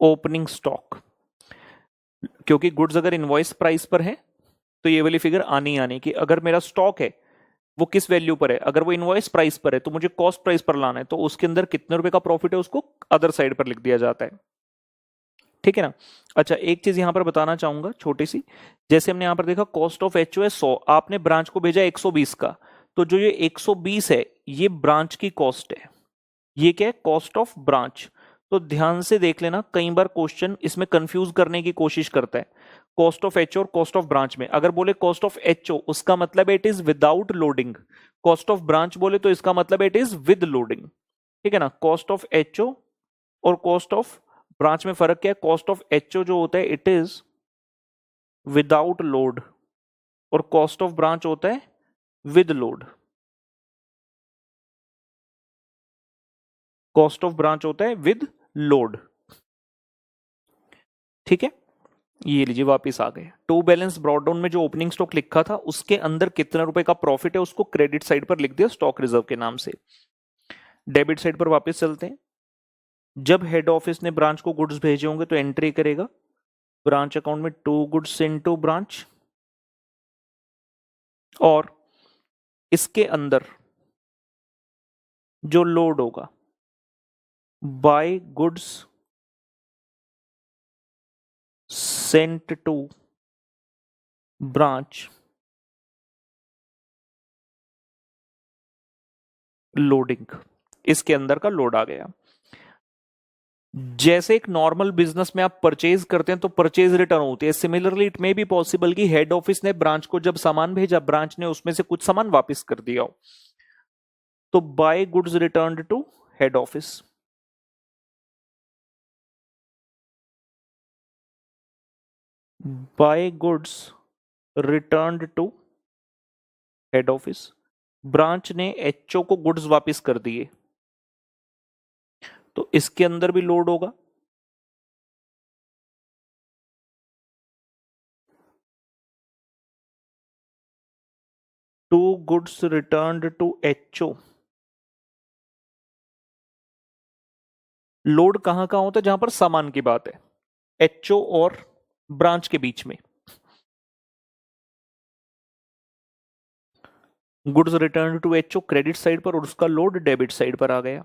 opening stock. क्योंकि गुड्स अगर इनवॉइस प्राइस पर है तो ये वाली फिगर आनी आनी कि अगर मेरा स्टॉक है वो किस वैल्यू पर है, अगर वो इनवॉइस प्राइस पर है तो मुझे कॉस्ट प्राइस पर लाना है, तो उसके अंदर कितने रुपए का प्रॉफिट है उसको अदर साइड पर लिख दिया जाता है। ठीक है ना। अच्छा, एक चीज यहां पर बताना चाहूंगा छोटी सी। जैसे हमने यहां पर देखा कॉस्ट ऑफ एचओ है 100, आपने ब्रांच को भेजा 120 का, तो जो ये 120 है ये ब्रांच की कॉस्ट है। ये क्या है? Cost of branch. तो ध्यान से देख लेना, कई बार क्वेश्चन इसमें कंफ्यूज करने की कोशिश करता है। कॉस्ट ऑफ एचओ और कॉस्ट ऑफ ब्रांच में अगर बोले कॉस्ट ऑफ एचओ उसका मतलब it is without loading, cost of branch बोले तो इसका मतलब इट इज विद लोडिंग। ठीक है ना। कॉस्ट ऑफ एचओ और कॉस्ट ऑफ ब्रांच में फर्क क्या है? कॉस्ट ऑफ एचओ जो होता है इट इज विदाउट लोड और कॉस्ट ऑफ ब्रांच होता है with load. Cost of branch होता है विद लोड। ठीक है, ये लीजिए वापस आ गए। टू बैलेंस ब्रॉट डाउन में जो ओपनिंग स्टॉक लिखा था उसके अंदर कितना रुपए का प्रॉफिट है उसको क्रेडिट साइड पर लिख दिया स्टॉक रिजर्व के नाम से। डेबिट साइड पर वापस चलते हैं। जब हेड ऑफिस ने ब्रांच को गुड्स भेजे होंगे तो एंट्री करेगा ब्रांच अकाउंट में टू गुड्स इनटू ब्रांच, और इसके अंदर जो लोड होगा by goods sent to branch, loading, इसके अंदर का लोड आ गया। जैसे एक नॉर्मल बिजनेस में आप परचेज करते हैं तो परचेज रिटर्न होती है, similarly it may be possible कि हेड ऑफिस ने ब्रांच को जब सामान भेजा ब्रांच ने उसमें से कुछ सामान वापस कर दिया हो, तो by goods returned to head office. By goods returned to head office, branch ने एचओ को गुड्स वापस कर दिए तो इसके अंदर भी लोड होगा। To goods returned to HO, load कहां कहां होता है? जहां पर सामान की बात है, एचओ और ब्रांच के बीच में। Goods return to HO credit side पर और उसका लोड डेबिट साइड पर आ गया।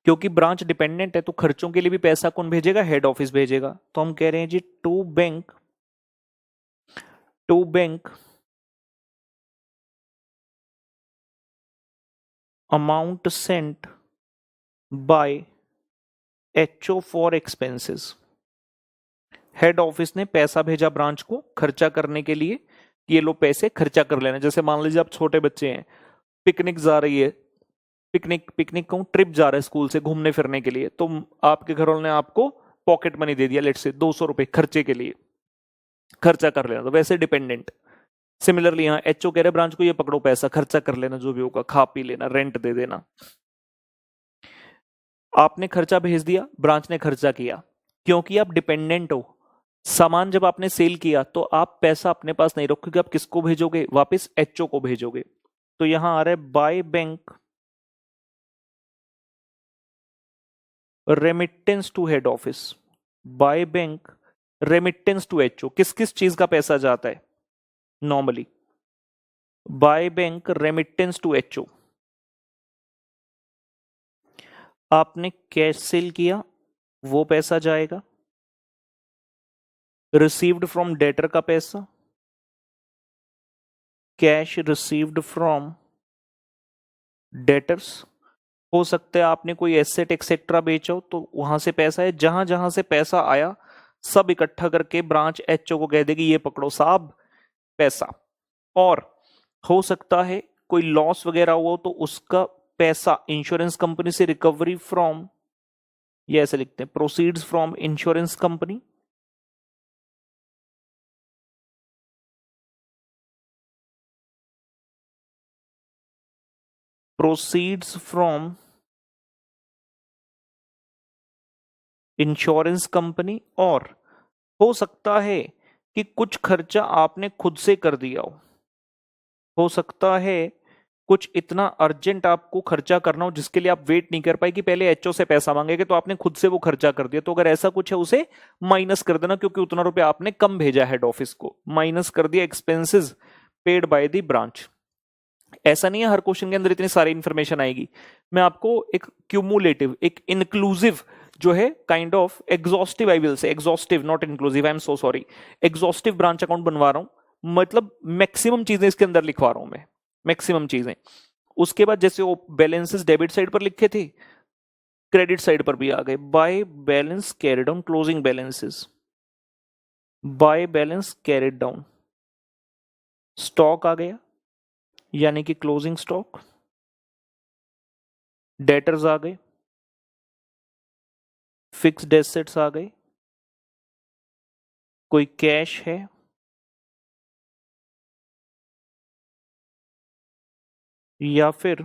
क्योंकि ब्रांच डिपेंडेंट है तो खर्चों के लिए भी पैसा कौन भेजेगा? हेड ऑफिस भेजेगा। तो हम कह रहे हैं जी to bank amount sent by HO for expenses, head office ने पैसा भेजा ब्रांच को खर्चा करने के लिए, ये लो पैसे खर्चा कर लेना। जैसे मान लीजिए आप छोटे बच्चे हैं, पिकनिक जा रही है, पिकनिक पिकनिक कहूँ, ट्रिप जा रहा है स्कूल से घूमने फिरने के लिए, तो आपके घर वालों ने आपको पॉकेट मनी दे दिया, लेट से 200 रुपए खर्चे के लिए, खर्चा कर लेना। तो वैसे डिपेंडेंट। सिमिलरली यहाँ एचओ कह रहे ब्रांच को, ये पकड़ो पैसा खर्चा कर लेना, जो भी होगा खा पी लेना, रेंट दे देना। आपने खर्चा भेज दिया, ब्रांच ने खर्चा किया, क्योंकि आप डिपेंडेंट हो। सामान जब आपने सेल किया तो आप पैसा अपने पास नहीं रखोगे, आप किसको भेजोगे वापस? एचओ को भेजोगे। तो यहां आ रहा है by bank remittance to head office, by bank remittance to HO. किस किस चीज का पैसा जाता है normally? By bank remittance to HO. आपने कैश सेल किया, वो पैसा जाएगा। रिसीव्ड फ्रॉम डेटर का पैसा, कैश रिसीव्ड फ्रॉम डेटर्स। हो सकता है आपने कोई एसेट एक्सेट्रा बेचा हो, तो वहां से पैसा है। जहां जहां से पैसा आया सब इकट्ठा करके ब्रांच एचओ को कह देगी ये पकड़ो साहब पैसा। और हो सकता है कोई लॉस वगैरह हुआ हो तो उसका पैसा इंश्योरेंस कंपनी से रिकवरी फ्रॉम, ये ऐसे लिखते हैं, proceeds from insurance company. Proceeds from insurance company. और हो सकता है कि कुछ खर्चा आपने खुद से कर दिया हो सकता है कुछ इतना अर्जेंट आपको खर्चा करना हो जिसके लिए आप वेट नहीं कर पाए कि पहले एचओ से पैसा मांगेंगे, तो आपने खुद से वो खर्चा कर दिया। तो अगर ऐसा कुछ है उसे माइनस कर देना, क्योंकि उतना रुपया आपने कम भेजा हेड ऑफिस को, माइनस कर दिया expenses paid by the branch. ऐसा नहीं है हर क्वेश्चन के अंदर इतनी सारी इंफॉर्मेशन आएगी। मैं आपको एक क्यूमुलेटिव, एक इंक्लूसिव जो है kind of exhaustive, I will say exhaustive not inclusive, I am so sorry, exhaustive branch account बनवा रहा हूं। मतलब मैक्सिमम चीजें इसके अंदर लिखवा रहा हूं मैं, मैक्सिमम चीजें। उसके बाद जैसे वो बैलेंसेस डेबिट साइड पर लिखे थे, क्रेडिट साइड पर भी आ गए। By balance carried down, closing balances, by balance carried down, stock आ गया यानी कि क्लोजिंग स्टॉक, डेटर्स आ गए, फिक्स्ड एसेट्स आ गए, कोई कैश है, या फिर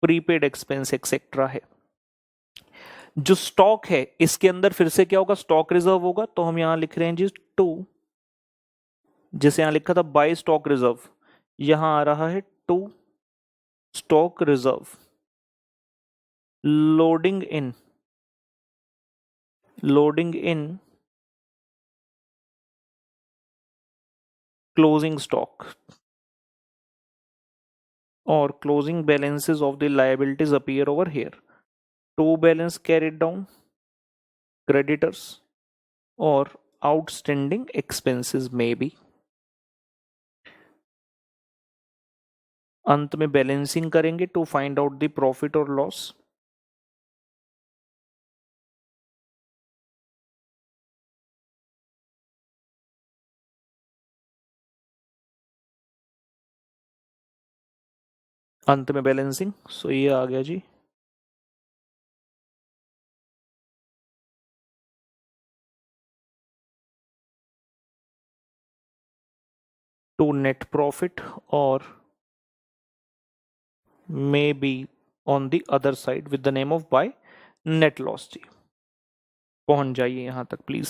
प्रीपेड एक्सपेंस एक्सेट्रा है। जो स्टॉक है इसके अंदर फिर से क्या होगा? स्टॉक रिजर्व होगा। तो हम यहां लिख रहे हैं जी टू, जैसे यहां लिखा था बाय स्टॉक रिजर्व, यहां आ रहा है to stock reserve. Loading in, loading in closing stock, और closing balances of the liabilities appear over here. To balance carried down, creditors, और outstanding expenses may be। अंत में बैलेंसिंग करेंगे to find out the profit और लॉस। अंत में बैलेंसिंग, सो ये आ गया जी। टू नेट प्रॉफिट और maybe on the other side with the name of by net loss जी। पहुंच जाइए यहां तक प्लीज।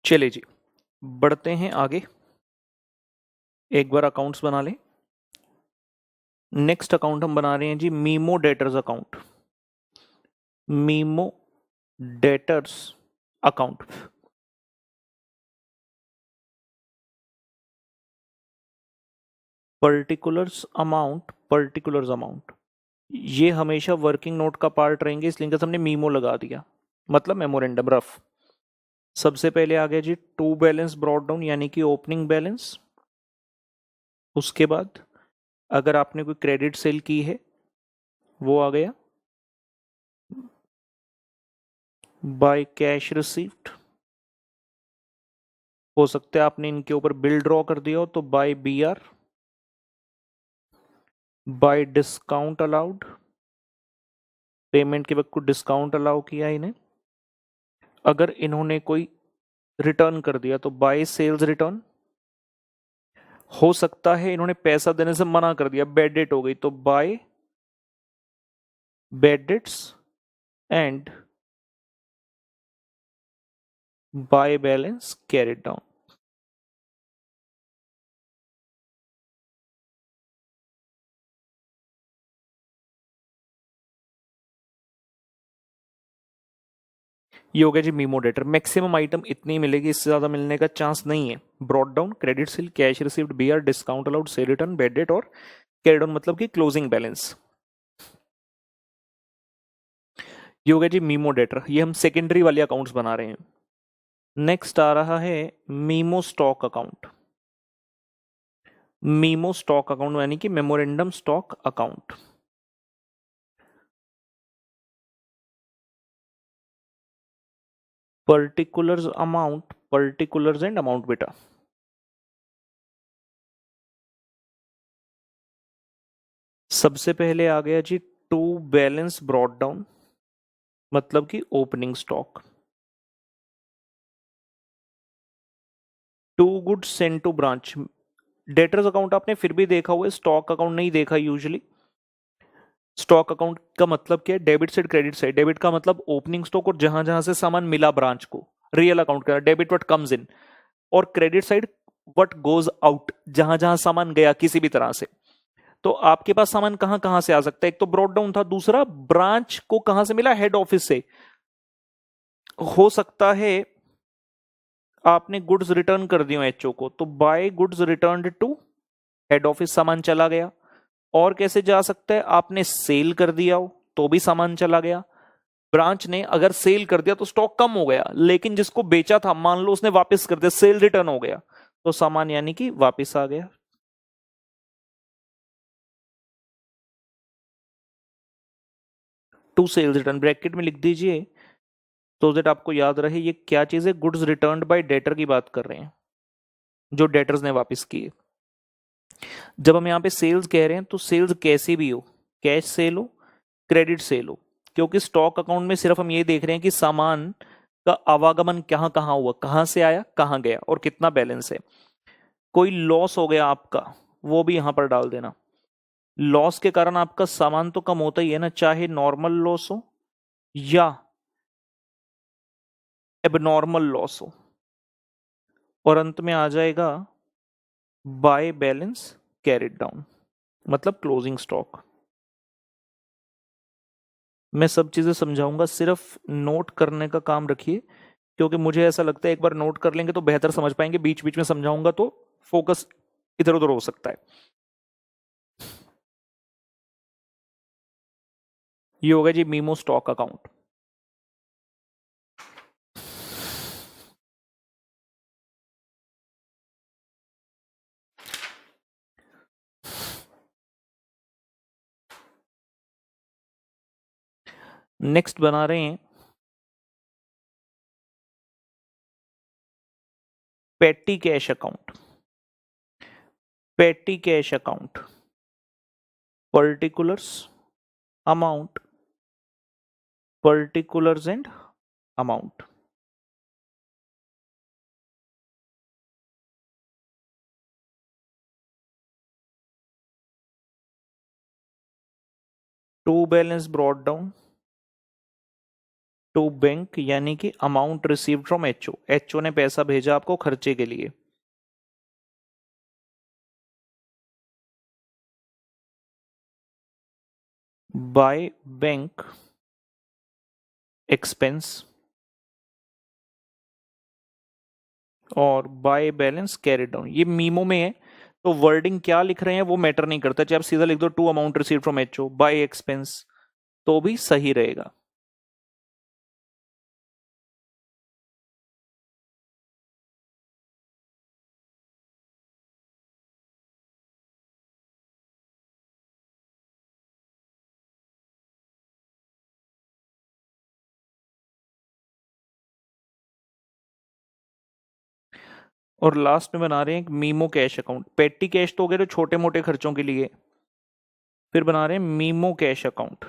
चलिए जी, बढ़ते हैं आगे। एक बार अकाउंट्स बना लें। नेक्स्ट अकाउंट हम बना रहे हैं जी memo debtors account. Memo debtors account. Particulars amount ये हमेशा वर्किंग नोट का पार्ट रहेंगे, इसलिए इनका हमने मीमो लगा दिया, मतलब मेमोरेंडम रफ। सबसे पहले आ गया जी टू बैलेंस ब्रॉट डाउन, यानी कि ओपनिंग बैलेंस। उसके बाद अगर आपने कोई क्रेडिट सेल की है वो आ गया। बाय कैश रिसीव्ड, हो सकता है आपने इनके ऊपर बिल ड्रॉ कर दिया हो तो by BR. By discount allowed, payment के वक्त को डिस्काउंट अलाउ किया इन्हें। अगर इन्होंने कोई रिटर्न कर दिया तो बाय सेल्स रिटर्न। हो सकता है इन्होंने पैसा देने से मना कर दिया, बैड डेट हो गई, तो by bad debts and by balance carried down. ये हो गया जी मीमो डेटर। मैक्सिमम आइटम इतनी मिलेगी, इससे ज्यादा मिलने का चांस नहीं है। Brought down, credit sale, cash received, BR, discount allowed, sale return, bad debt और कैरिड डाउन, मतलब कि क्लोजिंग बैलेंस। ये हो गया जी मीमो डेटर। ये हम सेकेंडरी वाले अकाउंट्स बना रहे हैं। नेक्स्ट आ रहा है memo stock account. Memo stock account यानी कि memorandum stock account. Particulars and amount बेटा। सबसे पहले आ गया जी टू बैलेंस ब्रॉट डाउन, मतलब कि opening stock. To goods send to branch. Debtors account आपने फिर भी देखा हुआ है, स्टॉक अकाउंट नहीं देखा यूजुअली। स्टॉक अकाउंट का मतलब क्या है? Debit side credit side. Debit का मतलब ओपनिंग स्टॉक और जहां जहां से सामान मिला ब्रांच को, रियल अकाउंट का डेबिट व्हाट कम्स इन। और credit side what goes out, जहां जहां सामान गया किसी भी तरह से। तो आपके पास सामान कहां कहां से आ सकता है? एक तो ब्रॉड डाउन था, दूसरा ब्रांच को कहां से मिला? हेड ऑफिस से। हो सकता है आपने गुड्स रिटर्न कर दियो एचओ को, तो by goods return to head office, सामान चला गया। और कैसे जा सकता है? आपने सेल कर दिया हो तो भी सामान चला गया। ब्रांच ने अगर सेल कर दिया तो स्टॉक कम हो गया, लेकिन जिसको बेचा था मान लो उसने वापस कर दिया, सेल रिटर्न हो गया, तो सामान यानी कि वापस आ गया। टू सेल्स रिटर्न ब्रैकेट में लिख दीजिए, तो दैट आपको याद रहे ये क्या चीज है। गुड्स रिटर्न्ड बाय डेटर की बात कर रहे हैं, जो डेटर्स ने वापस किए। जब हम यहाँ पे सेल्स कह रहे हैं तो सेल्स कैसी भी हो, कैश सेल हो, क्रेडिट सेल हो, क्योंकि स्टॉक अकाउंट में सिर्फ हम ये देख रहे हैं कि सामान का आवागमन कहाँ कहाँ हुआ, कहाँ से आया कहाँ गया और कितना बैलेंस है। कोई लॉस हो गया आपका, वो भी यहां पर डाल देना। लॉस के कारण आपका सामान तो कम होता ही है ना, चाहे नॉर्मल लॉस हो या एबनॉर्मल लॉस हो। और अंत में आ जाएगा बाय बैलेंस कैरिड डाउन, मतलब क्लोजिंग स्टॉक। मैं सब चीजें समझाऊंगा, सिर्फ नोट करने का काम रखिए, क्योंकि मुझे ऐसा लगता है एक बार नोट कर लेंगे तो बेहतर समझ पाएंगे। बीच बीच में समझाऊंगा तो फोकस इधर उधर हो सकता है। ये होगा जी मीमो स्टॉक अकाउंट। नेक्स्ट बना रहे हैं petty cash account. Petty cash account, particulars amount, particulars and amount. To balance brought down, to bank यानी कि amount received from HO, HO ने पैसा भेजा आपको खर्चे के लिए। बाय बैंक एक्सपेंस और बाय बैलेंस कैरिड डाउन, ये मीमो में है तो वर्डिंग क्या लिख रहे हैं वो मैटर नहीं करता, चाहे आप सीधा लिख दो to amount received from HO by expense तो भी सही रहेगा। और लास्ट में बना रहे हैं एक memo cash account, petty cash तो हो गया जो छोटे मोटे खर्चों के लिए, फिर बना रहे हैं मीमो कैश अकाउंट।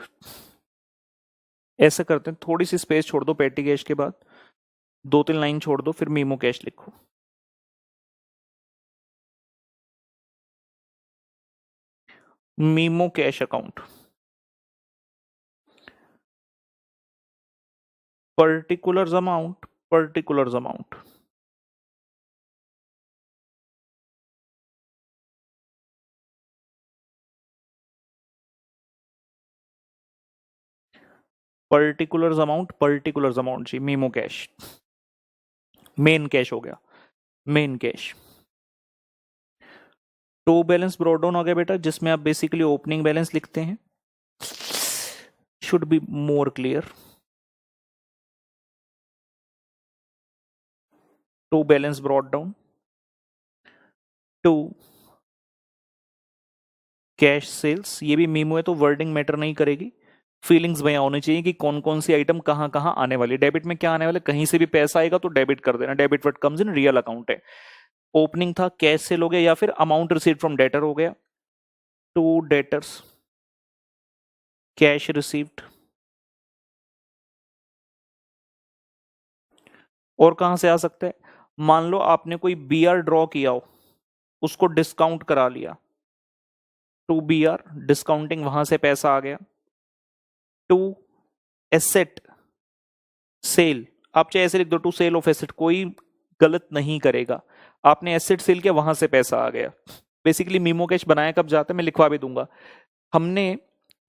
ऐसा करते हैं, थोड़ी सी स्पेस छोड़ दो पेटी कैश के बाद, 2-3 लाइन छोड़ दो, फिर मीमो कैश लिखो। Memo cash account, particulars amount, particulars amount, particulars amount जी, मीमो कैश। मेन कैश हो गया, main cash. To balance brought down हो गया बेटा, जिसमें आप बेसिकली ओपनिंग बैलेंस लिखते हैं, should be more clear. To balance brought down to cash sales, ये भी मीमो है तो वर्डिंग मैटर नहीं करेगी, फीलिंग्स भैया होनी चाहिए कि कौन कौन सी आइटम कहाँ कहाँ आने वाली। डेबिट में क्या आने वाला, कहीं से भी पैसा आएगा तो डेबिट कर देना, debit what comes in real account है। ओपनिंग था कैश सेल हो गया या फिर अमाउंट रिसीव फ्रॉम डेटर हो गया, टू डेटर्स कैश रिसीव्ड। और कहां से आ सकता है, मान लो आपने कोई बीआर ड्रॉ किया हो, उसको डिस्काउंट करा लिया, टू बीआर डिस्काउंटिंग, वहां से पैसा आ गया। टू एसेट सेल, आप चाहे ऐसे लिख दो टू सेल ऑफ एसेट, कोई गलत नहीं करेगा, आपने एसेट सेल किया वहां से पैसा आ गया। बेसिकली मीमो कैश बनाया कब जाता है, मैं लिखवा भी दूंगा। हमने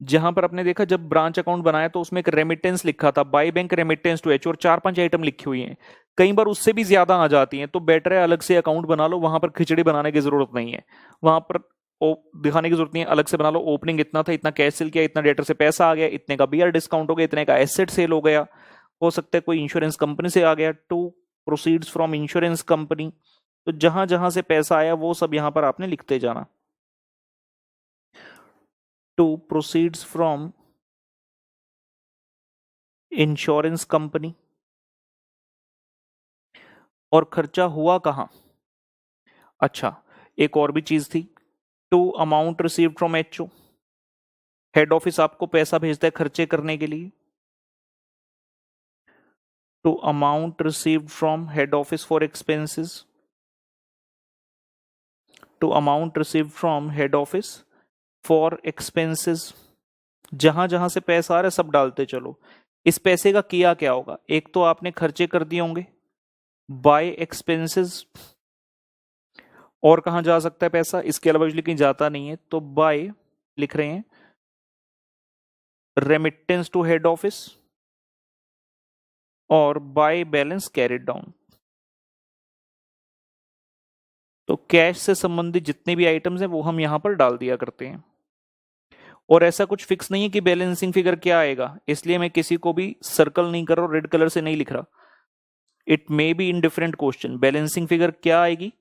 जहां पर आपने देखा जब ब्रांच अकाउंट बनाया तो उसमें एक रेमिटेंस लिखा था, by bank remittance to H, और 4-5 आइटम लिखी हुई हैं, कई बार उससे भी ज्यादा आ जाती हैं, तो बेटर है अलग से अकाउंट बना लो, वहां पर खिचड़ी बनाने की जरूरत नहीं है, वहां पर दिखाने की जरूरत नहीं है, अलग से बना लो, ओपनिंग इतना था, इतना कैश सेल किया, इतना डेटर से पैसा आ गया, इतने का बीआर डिस्काउंट हो गया, इतने का एसेट सेल हो गया, हो सकता है कोई इंश्योरेंस कंपनी से आ गया, to proceeds from insurance company, तो जहां जहां से पैसा आया वो सब यहां पर आपने लिखते जाना। To proceeds from insurance company, और खर्चा हुआ कहां, अच्छा एक और भी चीज थी, to amount received from HO, head office आपको पैसा भेजता है खर्चे करने के लिए, to amount received from head office for expenses, to amount received from head office for expenses, जहां जहां से पैसा आ रहा है सब डालते चलो। इस पैसे का किया क्या होगा, एक तो आपने खर्चे कर दिए होंगे बाय एक्सपेंसेस, और कहां जा सकता है पैसा, इसके अलावा यूजली कहीं जाता नहीं है, तो बाय लिख रहे हैं रेमिटेंस टू हेड ऑफिस, और बाय बैलेंस कैरिड डाउन। तो कैश से संबंधित जितने भी आइटम्स हैं वो हम यहां पर डाल दिया करते हैं, और ऐसा कुछ फिक्स नहीं है कि बैलेंसिंग फिगर क्या आएगा, इसलिए मैं किसी को भी सर्कल नहीं कर रहा हूं, रेड कलर से नहीं लिख रहा। It may be in different question, balancing figure क्या आएगी,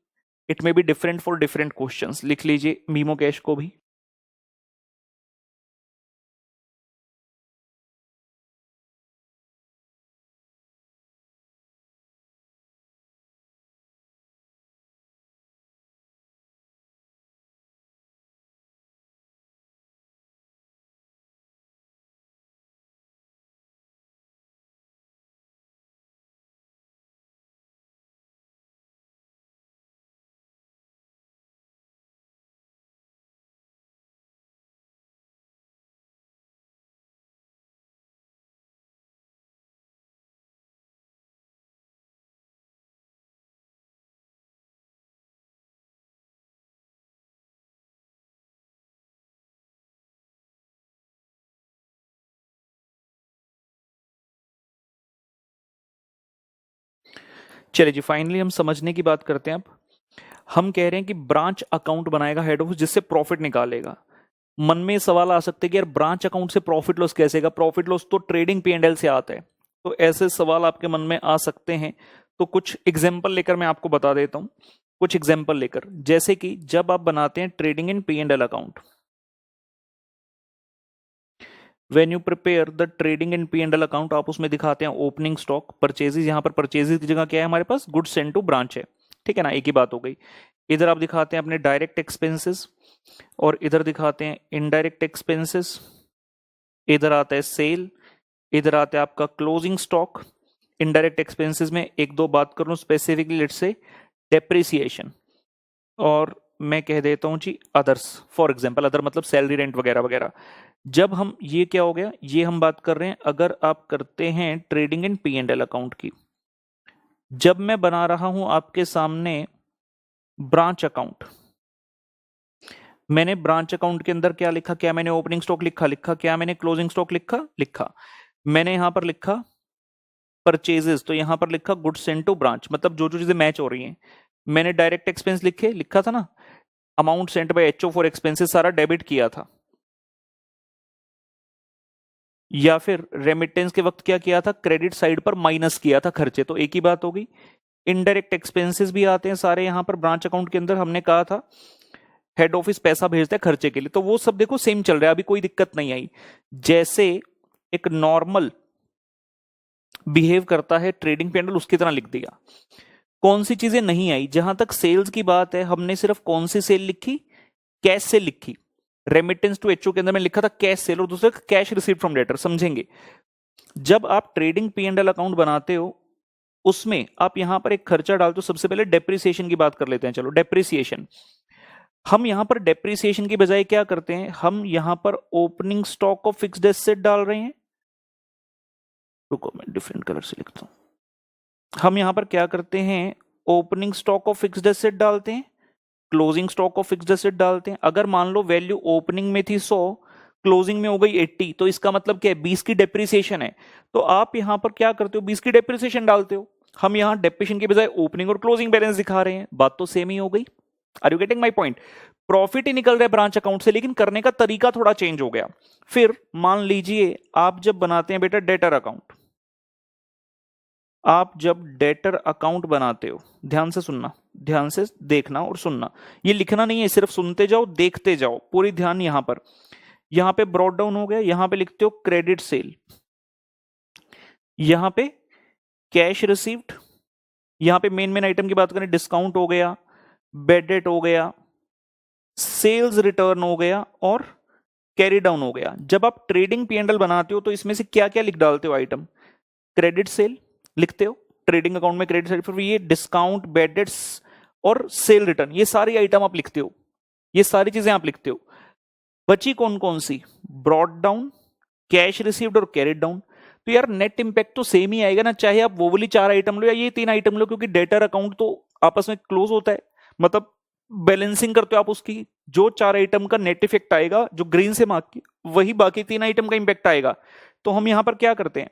it may be different for different questions, लिख लीजिए मीमो कैश को भी। चलिए जी, फाइनली हम समझने की बात करते हैं। अब हम कह रहे हैं कि ब्रांच अकाउंट बनाएगा हेड ऑफिस जिससे प्रॉफिट निकालेगा। मन में सवाल आ सकते हैं कि यार ब्रांच अकाउंट से प्रॉफिट लॉस कैसे का? प्रॉफिट लॉस तो ट्रेडिंग P&L से आता है। तो ऐसे सवाल आपके मन में आ सकते हैं। तो कुछ एग्जाम्पल लेकर मैं आपको बता देता हूं। कुछ एग्जाम्पल लेकर, जैसे कि जब आप बनाते हैं trading in P&L account, when you prepare the trading in P&L account, आप उसमें दिखाते हैं ओपनिंग स्टॉक, परचेजेस। यहां पर परचेजेस की जगह क्या है हमारे पास? गुड्स सेंड टू ब्रांच है, ठीक है ना, एक ही बात हो गई। इधर आप दिखाते हैं अपने डायरेक्ट एक्सपेंसेस और इधर दिखाते हैं इनडायरेक्ट एक्सपेंसेस। इधर आता है सेल, इधर आता है आपका क्लोजिंग स्टॉक। इनडायरेक्ट एक्सपेंसेस में एक दो बात कर लूं स्पेसिफिकली, लेट्स से डेप्रिसिएशन, और मैं कह देता हूं जी अदर्स। फॉर एग्जांपल अदर मतलब सैलरी, रेंट वगैरह वगैरह। जब हम, ये क्या हो गया, ये हम बात कर रहे हैं अगर आप करते हैं ट्रेडिंग इन P&L अकाउंट की। जब मैं बना रहा हूं आपके सामने ब्रांच अकाउंट, मैंने ब्रांच अकाउंट के अंदर क्या लिखा? क्या मैंने ओपनिंग स्टॉक लिखा? क्या मैंने क्लोजिंग स्टॉक लिखा? मैंने यहां पर लिखा परचेजेस, तो यहां पर लिखा गुड्स सेंड टू ब्रांच, मतलब जो जो चीजें मैच हो रही हैं। मैंने डायरेक्ट एक्सपेंस लिखा था ना, amount sent bye HO for expenses, सारा डेबिट किया था। या फिर रेमिटेंस के वक्त क्या किया था? क्रेडिट साइड पर माइनस किया था खर्चे, तो एक ही बात हो गई। इनडायरेक्ट एक्सपेंसेस भी आते हैं सारे यहां पर ब्रांच अकाउंट के अंदर। हमने कहा था हेड ऑफिस पैसा भेजता है खर्चे के लिए, तो वो सब देखो सेम चल रहा है, अभी कोई दिक्कत नहीं आई। जैसे एक नॉर्मल बिहेव करता है ट्रेडिंग P&L, उसकी तरह लिख दिया। कौन सी चीजें नहीं आई? जहां तक सेल्स की बात है, हमने सिर्फ कौन सी सेल लिखी? कैश सेल लिखी। रेमिटेंस टू HO के अंदर मैंने लिखा था कैश सेल, और दूसरा कैश रिसीव फ्रॉम डेटर। समझेंगे, जब आप ट्रेडिंग P&L अकाउंट बनाते हो उसमें आप यहां पर एक खर्चा डालते हो। सबसे पहले डेप्रिसिएशन की बात कर लेते हैं। चलो डेप्रिसिएशन, हम यहां पर डेप्रिसिएशन की बजाय क्या करते हैं? हम यहां पर opening stock of fixed asset डाल रहे हैं। रुको मैं डिफरेंट कलर से लिखता हूं। हम यहां पर क्या करते हैं? Opening stock of fixed asset डालते हैं, closing stock of fixed asset डालते हैं। अगर मान लो वैल्यू ओपनिंग में थी 100, क्लोजिंग में हो गई 80, तो इसका मतलब क्या है? 20 की डेप्रिसिएशन है। तो आप यहां पर क्या करते हो? 20 की डेप्रिसिएशन डालते हो। हम यहां डेप्रिसिएशन के बजाय ओपनिंग और क्लोजिंग बैलेंस दिखा रहे हैं, बात तो सेम ही हो गई। Are you getting my point? Profit ही निकल रहा है ब्रांच अकाउंट से, लेकिन करने का तरीका थोड़ा चेंज हो गया। फिर मान लीजिए आप जब बनाते हैं बेटा डेटर अकाउंट, आप जब डेटर अकाउंट बनाते हो, ध्यान से सुनना, ध्यान से देखना और सुनना, ये लिखना नहीं है, सिर्फ सुनते जाओ, देखते जाओ, पूरी ध्यान। यहां पर, यहां पे ब्रॉट डाउन हो गया, यहां पे लिखते हो क्रेडिट सेल, यहां पे कैश रिसीव्ड, यहां पे मेन आइटम की बात करें, डिस्काउंट हो गया, बेड डेट हो गया, सेल्स रिटर्न हो गया, और कैरी डाउन हो गया। जब आप ट्रेडिंग P&L बनाते हो तो इसमें से क्या क्या लिख डालते हो? आइटम क्रेडिट सेल लिखते हो ट्रेडिंग अकाउंट में, क्रेडिट सेल, फिर ये डिस्काउंट, बेड डेट्स और सेल रिटर्न, ये सारी आइटम आप लिखते हो, ये सारी चीजें आप लिखते हो। बची कौन कौन सी? ब्रॉट डाउन, कैश रिसीव्ड और कैरिड डाउन। तो यार नेट इंपैक्ट तो सेम ही आएगा ना, चाहे आप वो वाली 4 आइटम लो या ये 3 आइटम लो, क्योंकि डेटर अकाउंट तो आपस में क्लोज होता है, मतलब बैलेंसिंग करते हो आप उसकी। जो 4 आइटम का नेट इफेक्ट आएगा, जो ग्रीन से मार्क की, वही बाकी 3 आइटम का इंपैक्ट आएगा। तो हम यहां पर क्या करते हैं?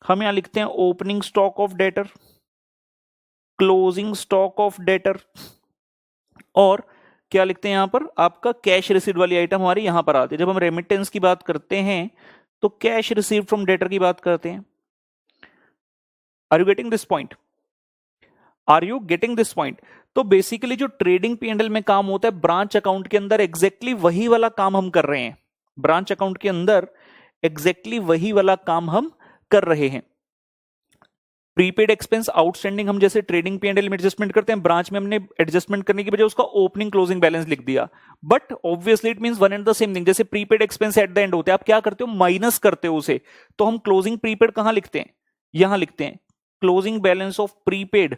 हम यहां लिखते हैं opening stock of debtor, closing stock of debtor, और क्या लिखते हैं यहां पर? आपका कैश रिसीव्ड वाली आइटम हमारी यहां पर आती है। जब हम रेमिटेंस की बात करते हैं तो कैश रिसीव्ड फ्रॉम डेटर की बात करते हैं। Are you getting this point? Are you getting this point? तो बेसिकली जो ट्रेडिंग P&L में काम होता है, ब्रांच अकाउंट के अंदर एग्जैक्टली वही वाला काम हम कर रहे हैं। ब्रांच अकाउंट के अंदर एग्जैक्टली वही वाला काम हम कर रहे हैं। प्रीपेड एक्सपेंस आउटस्टैंडिंग हम जैसे ट्रेडिंग P&L में एडजस्टमेंट करते हैं, ब्रांच में हमने एडजस्टमेंट करने की बजाय उसका ओपनिंग क्लोजिंग बैलेंस लिख दिया। But obviously it means one and the same thing. जैसे prepaid expense at the end होते हैं, आप क्या करते हो? माइनस करते हो उसे। तो हम क्लोजिंग प्रीपेड कहां लिखते हैं? यहां लिखते हैं। क्लोजिंग बैलेंस ऑफ प्रीपेड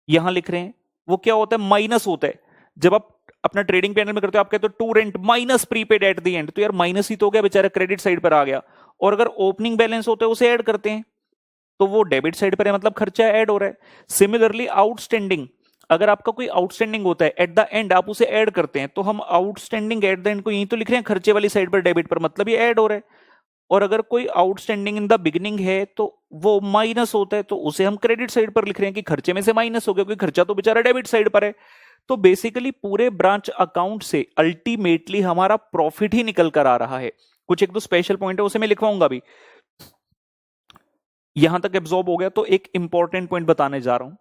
यहां लिख रहे हैं। वो क्या होता है? माइनस होता है। जब आप अपना ट्रेडिंग P&L में करते हो, आप कहते हो to rent minus prepaid at the end, तो यार माइनस ही तो हो गया, बेचारा क्रेडिट साइड पर आ गया। और अगर ओपनिंग बैलेंस होता है उसे ऐड करते हैं, तो वो डेबिट साइड पर है, मतलब खर्चा ऐड हो रहा है। सिमिलरली आउटस्टैंडिंग, अगर आपका कोई आउटस्टैंडिंग होता है एट द एंड, आप उसे ऐड करते हैं, तो हम आउटस्टैंडिंग एट द एंड को यहीं तो लिख रहे हैं, खर्चे वाली साइड पर डेबिट पर, मतलब ये ऐड हो रहा है। और अगर कोई आउटस्टैंडिंग इन द बिगिनिंग है तो वो माइनस होता है, तो उसे हम क्रेडिट साइड पर लिख रहे हैं कि खर्चे में से माइनस हो गया, क्योंकि खर्चा तो बेचारा डेबिट साइड पर है। तो बेसिकली पूरे ब्रांच अकाउंट से अल्टीमेटली हमारा प्रॉफिट ही निकल कर आ रहा है। कुछ एक दो स्पेशल पॉइंट है उसे मैं लिखवाऊंगा भी। यहां तक एब्जॉर्ब हो गया, तो एक इंपॉर्टेंट पॉइंट बताने जा रहा हूं।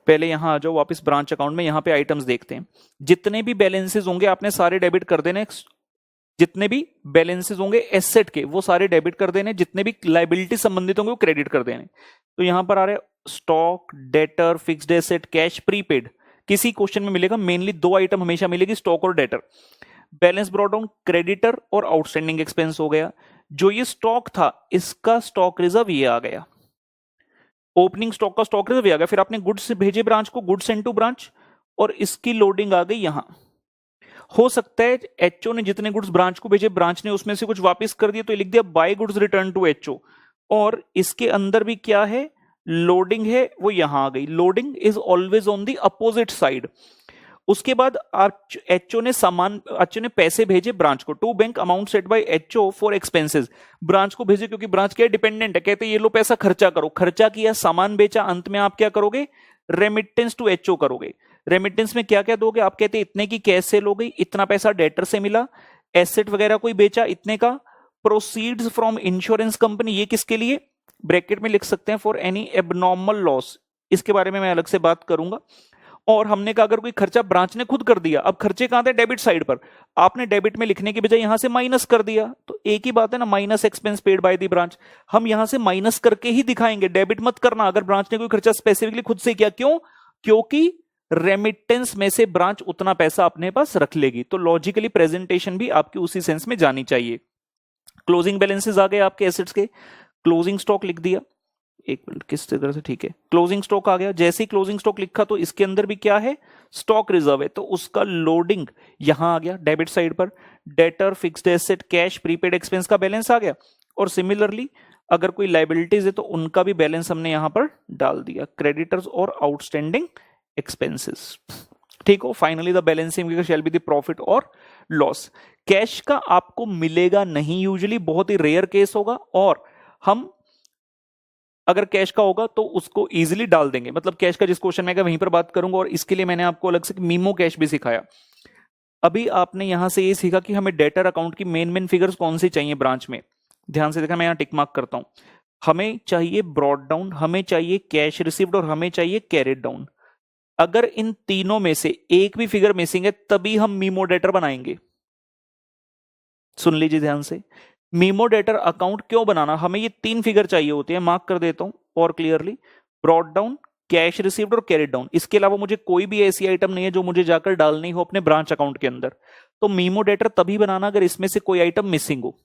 पहले यहां आ जाओ वापस ब्रांच अकाउंट में, यहां पे आइटम्स देखते हैं। जितने भी बैलेंसेस होंगे आपने सारे डेबिट कर देने, जितने भी बैलेंसेस होंगे एसेट के वो सारे डेबिट कर देने, जितने भी लाइबिलिटी संबंधित होंगे वो क्रेडिट कर देने। तो यहां पर आ रहे stock, debtor, fixed asset, cash, prepaid. किसी क्वेश्चन में मिलेगा मेनली दो आइटम हमेशा मिलेगी, स्टॉक और debtor. Balance brought down creditor और आउटस्टैंडिंग एक्सपेंस हो गया। जो ये स्टॉक था इसका स्टॉक रिजर्व ये आ गया, ओपनिंग स्टॉक का स्टॉक रिजर्व आ गया। फिर आपने गुड्स भेजे ब्रांच को, गुड्स सेंड टू ब्रांच, और इसकी लोडिंग आ गई यहां। हो सकता है एचओ ने जितने गुड्स ब्रांच को भेजे ब्रांच ने उसमें से कुछ वापस कर दिया, तो लिख दिया by goods return to HO. और इसके अंदर भी क्या है, लोडिंग है, वो यहां आ गई। Loading is always on the opposite side. उसके बाद एचओ ने पैसे भेजे ब्रांच को, to bank amount sent by HO for expenses. Branch को भेजे क्योंकि ब्रांच क्या है, डिपेंडेंट है, कहते ये लो पैसा खर्चा करो। खर्चा किया, सामान बेचा, अंत में आप क्या करोगे, रेमिटेंस टू एचओ करोगे। रेमिटेंस में क्या क्या दोगे, आप कहते इतने की कैश सेल हो गई, इतना पैसा डेटर से मिला, एसेट वगैरह कोई बेचा इतने का, प्रोसीड्स फ्रॉम इंश्योरेंस कंपनी, ये किसके लिए, ब्रैकेट में लिख सकते हैं फॉर एनी एबनॉर्मल लॉस, इसके बारे में मैं अलग से बात करूंगा। और हमने कहा अगर कोई खर्चा ब्रांच ने खुद कर दिया, अब खर्चे कहां थे, डेबिट साइड पर, आपने डेबिट में लिखने की बजाय यहां से माइनस कर दिया, तो एक ही बात है ना, minus expense paid by the branch. हम यहां से माइनस करके ही दिखाएंगे, डेबिट मत करना अगर ब्रांच ने कोई खर्चा स्पेसिफिकली खुद से किया। क्यों, क्योंकि रेमिटेंस में से ब्रांच उतना पैसा अपने पास रख लेगी, तो लॉजिकली प्रेजेंटेशन भी आपकी उसी सेंस में जानी चाहिए। क्लोजिंग बैलेंसेस आ गए आपके एसेट्स के, क्लोजिंग स्टॉक लिख दिया, एक मिनट किस तरह से, ठीक है, क्लोजिंग स्टॉक आ गया। जैसे ही क्लोजिंग स्टॉक लिखा तो इसके अंदर भी क्या है, स्टॉक रिजर्व है, तो उसका लोडिंग यहां आ गया डेबिट साइड पर। Debtor, fixed asset, cash, prepaid expense का बैलेंस आ गया। और सिमिलरली अगर कोई लाइबिलिटीज है तो उनका भी बैलेंस हमने यहां पर डाल दिया, क्रेडिटर्स और आउटस्टैंडिंग एक्सपेंसेस। ठीक हो, finally the balancing shall be the profit और लॉस। कैश का आपको मिलेगा नहीं, यूजुअली बहुत ही रेयर केस होगा, और हम अगर कैश का होगा तो उसको इजीली डाल देंगे। मतलब कैश का जिस क्वेश्चन में वहीं पर बात करूंगा, और इसके लिए मैंने आपको अलग से मीमो कैश भी सिखाया। अभी आपने यहां से ये सीखा कि हमें डेटर अकाउंट की मेन फिगर्स कौन सी चाहिए ब्रांच में। ध्यान से देखा, मैं यहां टिक मार्क करता हूं। हमें चाहिए ब्रॉट डाउन, हमें चाहिए कैश रिसीव्ड, और हमें चाहिए कैरिड डाउन। अगर इन तीनों में से एक भी फिगर मिसिंग है तभी हम मीमो डेटर बनाएंगे। सुन लीजिए ध्यान से, मीमो डेटर अकाउंट क्यों बनाना, हमें ये तीन फिगर चाहिए होती है, मार्क कर देता हूं और clearly, brought down, cash received और कैरिड डाउन। इसके अलावा मुझे कोई भी ऐसी आइटम नहीं है जो मुझे जाकर डालनी हो अपने ब्रांच अकाउंट के अंदर। तो मीमो डेटर तभी बनाना अगर इसमें से कोई आइटम मिसिंग हो।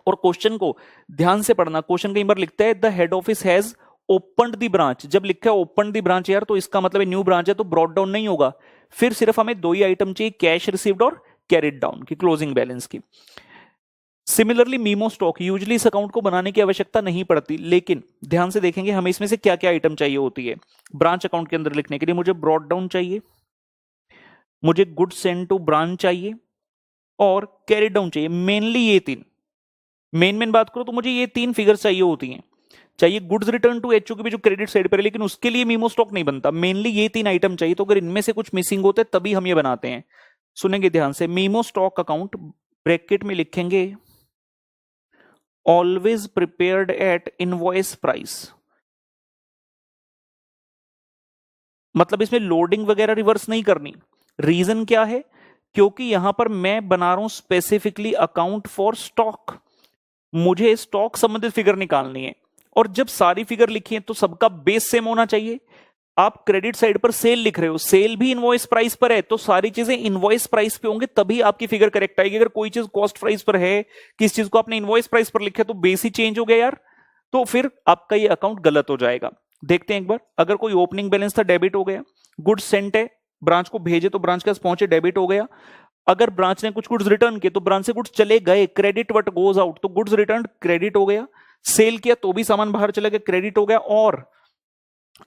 और क्वेश्चन को ध्यान से पढ़ना, क्वेश्चन कई बार लिखता है the head office has opened the branch. जब लिखा है ओपनड द ब्रांच यार, तो इसका मतलब न्यू ब्रांच है, तो ब्रॉट डाउन नहीं होगा। फिर सिर्फ हमें दो ही आइटम चाहिए, कैश रिसीव्ड और कैरिड डाउन की, क्लोजिंग बैलेंस की। सिमिलरली मीमो स्टॉक, यूजुअली इस अकाउंट को बनाने की आवश्यकता नहीं पड़ती, लेकिन ध्यान से देखेंगे हमें इसमें से क्या क्या आइटम चाहिए होती है ब्रांच अकाउंट के अंदर लिखने के लिए। मुझे ब्रॉट डाउन चाहिए, मुझे गुड्स सेंड टू ब्रांच चाहिए, और कैरी डाउन चाहिए। मेनली ये तीन, मेन बात करो तो मुझे ये तीन फिगर चाहिए होती हैं। चाहिए गुड्स रिटर्न टू एचओ की भी जो क्रेडिट साइड पर है, लेकिन उसके लिए मीमो स्टॉक नहीं बनता। मेनली ये तीन आइटम चाहिए, तो अगर इनमें से कुछ मिसिंग होते तभी हम ये बनाते हैं। सुनेंगे ध्यान से, मीमो स्टॉक अकाउंट ब्रैकेट में लिखेंगे always prepared at invoice price. मतलब इसमें लोडिंग वगैरह रिवर्स नहीं करनी। रीजन क्या है, क्योंकि यहां पर मैं बना रहा हूं स्पेसिफिकली अकाउंट फॉर स्टॉक, मुझे स्टॉक संबंधित फिगर निकालनी है। और जब सारी फिगर लिखी है तो सबका बेस सेम होना चाहिए। आप क्रेडिट साइड पर सेल लिख रहे हो, सेल भी इनवॉइस प्राइस पर है, तो सारी चीजें इनवॉइस प्राइस पे होंगे तभी आपकी फिगर करेक्ट आएगी। अगर कोई चीज कॉस्ट प्राइस पर है, किस चीज को आपने इनवॉइस प्राइस पर लिखा तो बेस ही चेंज हो गया यार, तो फिर आपका ये अकाउंट गलत हो जाएगा। देखते हैं एक बार, अगर कोई ओपनिंग बैलेंस था, डेबिट हो गया, गुड्स सेंट है, ब्रांच को भेजे तो ब्रांच के पास पहुंचे, डेबिट हो गया। अगर ब्रांच ने कुछ गुड्स रिटर्न किए तो ब्रांच से गुड्स चले गए, क्रेडिट व्हाट गोज आउट, तो गुड्स रिटर्न क्रेडिट हो गया। सेल किया तो भी सामान बाहर चला गया, क्रेडिट हो गया। और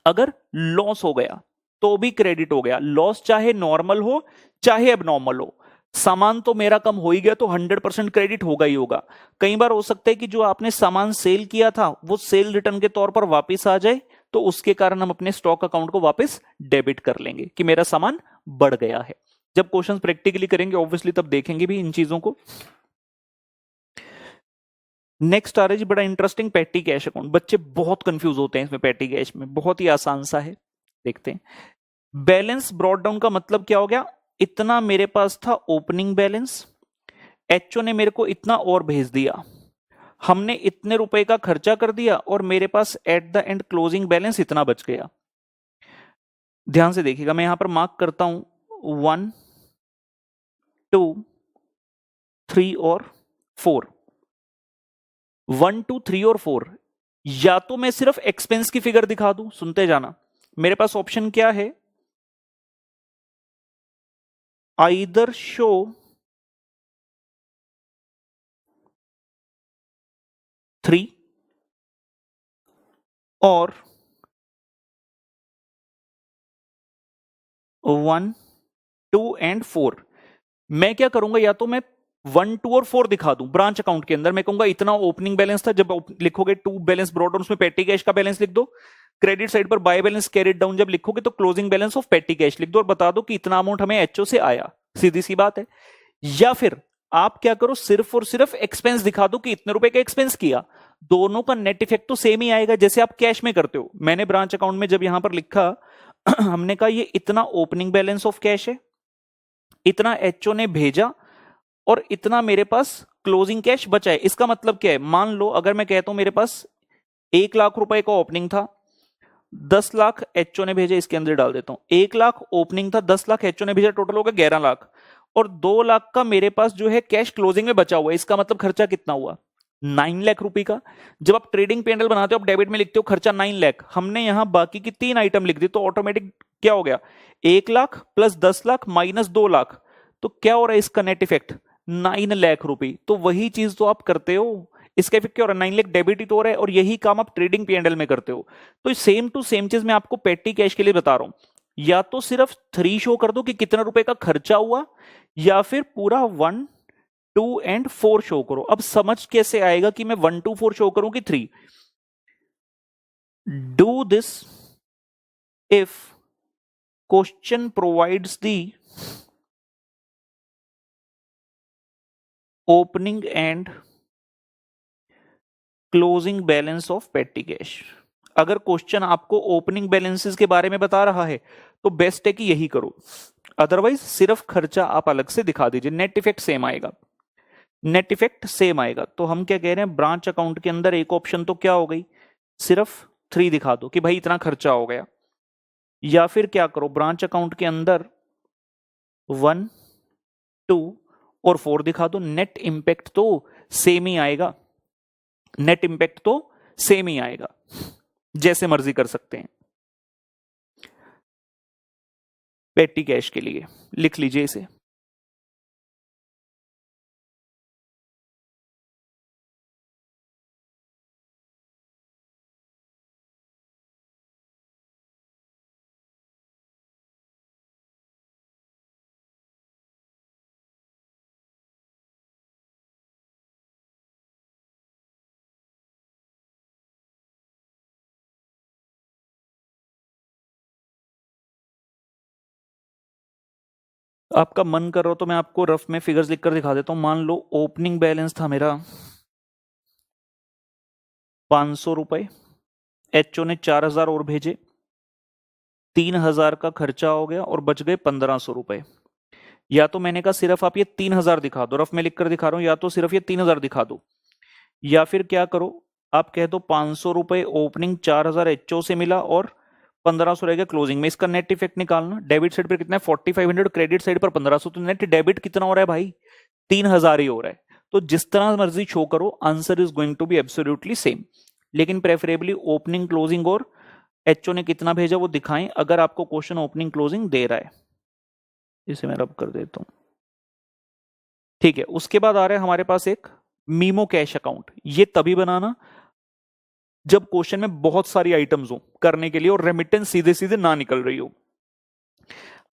अगर लॉस हो गया तो भी क्रेडिट हो गया। लॉस चाहे नॉर्मल हो चाहे एबनॉर्मल हो, सामान तो मेरा कम हो ही गया, तो 100% क्रेडिट होगा ही होगा। कई बार हो सकता है कि जो आपने सामान सेल किया था वो सेल रिटर्न के तौर पर वापस आ जाए, तो उसके कारण हम अपने स्टॉक अकाउंट को वापस डेबिट कर लेंगे कि मेरा सामान बढ़ गया है। जब क्वेश्चन प्रैक्टिकली करेंगे ऑब्वियसली तब देखेंगे भी इन चीजों को। नेक्स्ट आ रहा है जी बड़ा इंटरेस्टिंग, पेटी कैश अकाउंट। बच्चे बहुत कंफ्यूज होते हैं इसमें, पेटी कैश में बहुत ही आसान सा है, देखते हैं। बैलेंस ब्रॉट डाउन का मतलब क्या हो गया, इतना मेरे पास था ओपनिंग बैलेंस, एचओ ने मेरे को इतना और भेज दिया, हमने इतने रुपए का खर्चा कर दिया और मेरे पास at the end closing balance इतना बच गया। ध्यान से देखिएगा, मैं यहां पर मार्क करता हूं 1 2 3 और 4। 1 2 3 और 4, या तो मैं सिर्फ एक्सपेंस की फिगर दिखा दूं, सुनते जाना, मेरे पास ऑप्शन क्या है, आइदर शो थ्री और 1 2 एंड 4। मैं क्या करूंगा, या तो मैं 1 2 और 4 दिखा दूं ब्रांच अकाउंट के अंदर, मैं कहूंगा इतना ओपनिंग बैलेंस था, जब लिखोगे 2 बैलेंस ब्रॉट डाउन उसमें पेटी कैश का बैलेंस लिख दो, क्रेडिट साइड पर बाय बैलेंस कैरिड डाउन जब लिखोगे तो क्लोजिंग बैलेंस ऑफ पेटी कैश लिख दो और बता दो कि इतना अमाउंट हमें एचओ से आया, सीधी सी बात है। या फिर आप क्या करो, सिर्फ और सिर्फ एक्सपेंस दिखा दो कि इतने रुपए का एक्सपेंस किया, दोनों का नेट इफेक्ट तो सेम ही आएगा जैसे आप कैश में करते हो। मैंने ब्रांच अकाउंट में जब यहां पर लिखा हमने कहा ये इतना ओपनिंग बैलेंस ऑफ कैश है, इतना एचओ ने भेजा और इतना मेरे पास क्लोजिंग कैश बचा है। इसका मतलब क्या है, मान लो अगर मैं कहता हूं मेरे पास 1 लाख रुपए का ओपनिंग था, 10 लाख एचओ ने भेजा, इसके अंदर डाल देता हूं, 1 लाख ओपनिंग था, 10 लाख एचओ ने भेजा, टोटल होगा 11 लाख, और 2 लाख का मेरे पास जो है कैश क्लोजिंग में बचा हुआ है। इसका मतलब खर्चा कितना हुआ, 9 लाख रुपए का। जब आप ट्रेडिंग पेंडल बनाते हो, आप डेबिट में लिखते हो खर्चा 9 लाख, हमने यहां बाकी की 3 आइटम लिख दी, तो ऑटोमेटिक क्या हो गया, 1 लाख प्लस 10 लाख माइनस 2 लाख, तो क्या हो रहा है इसका नेट इफेक्ट, 9 लाख रुपए। तो वही चीज तो आप करते हो, इसका इफेक्ट क्या हो रहा है, 9 लाख डेबिट ही तो हो रहा है, और यही काम आप ट्रेडिंग पीएनएल में करते हो। तो सेम टू सेम चीज मैं आपको पेटी कैश के लिए बता रहा हूं, या तो सिर्फ 3 शो कर दो कि कितना रुपए का खर्चा हुआ, या फिर पूरा 1 2 एंड 4 शो करो। अब समझ कैसे आएगा कि मैं 1 2 4 शो करूं कि 3? Do this if question provides the opening and closing balance of पेटी कैश। अगर क्वेश्चन आपको ओपनिंग बैलेंसेस के बारे में बता रहा है तो बेस्ट है कि यही करो, अदरवाइज सिर्फ खर्चा आप अलग से दिखा दीजिए, नेट इफेक्ट सेम आएगा, नेट इफेक्ट सेम आएगा। तो हम क्या कह रहे हैं, ब्रांच अकाउंट के अंदर एक ऑप्शन तो क्या हो गई, सिर्फ 3 दिखा दो कि भाई इतना खर्चा हो गया, या फिर क्या करो, ब्रांच अकाउंट के अंदर 1 2 और 4 दिखा दो, नेट इंपैक्ट तो सेम ही आएगा, नेट इंपैक्ट तो सेम ही आएगा, जैसे मर्जी कर सकते हैं। पेटी कैश के लिए लिख लीजिए इसे। आपका मन कर रहा हो तो मैं आपको रफ में फिगर्स लिखकर दिखा देता हूं। मान लो ओपनिंग बैलेंस था मेरा 500 रुपए, एचओ ने 4000 और भेजे, 3000 का खर्चा हो गया और बच गए 1500 रुपए। या तो मैंने कहा सिर्फ आप ये 3000 दिखा दो, रफ में लिखकर दिखा रहा हूं, या तो सिर्फ ये 3000 दिखा दो, या फिर क्या करो, आप कह दो 500 रुपए ओपनिंग, 4000 एचओ से मिला और 1500 रहेगा क्लोजिंग में। इसका नेट इफेक्ट निकालना, डेबिट साइड पर कितना है 4500, क्रेडिट साइड पर 1500, तो नेट डेबिट कितना हो रहा है भाई, 3000 ही हो रहा है। तो जिस तरह मर्जी शो करो, answer is going to be absolutely same, लेकिन प्रेफरेबली ओपनिंग क्लोजिंग और एचओ ने कितना भेजा वो दिखाएं, अगर आपको क्वेश्चन ओपनिंग क्लोजिंग दे रहा है। इसे मैं रब कर देता हूं, ठीक है। उसके बाद आ रहा है हमारे पास एक मीमो कैश अकाउंट। ये तभी बनाना जब क्वेश्चन में बहुत सारी आइटम्स हो करने के लिए और रेमिटेंस सीधे सीधे ना निकल रही हो।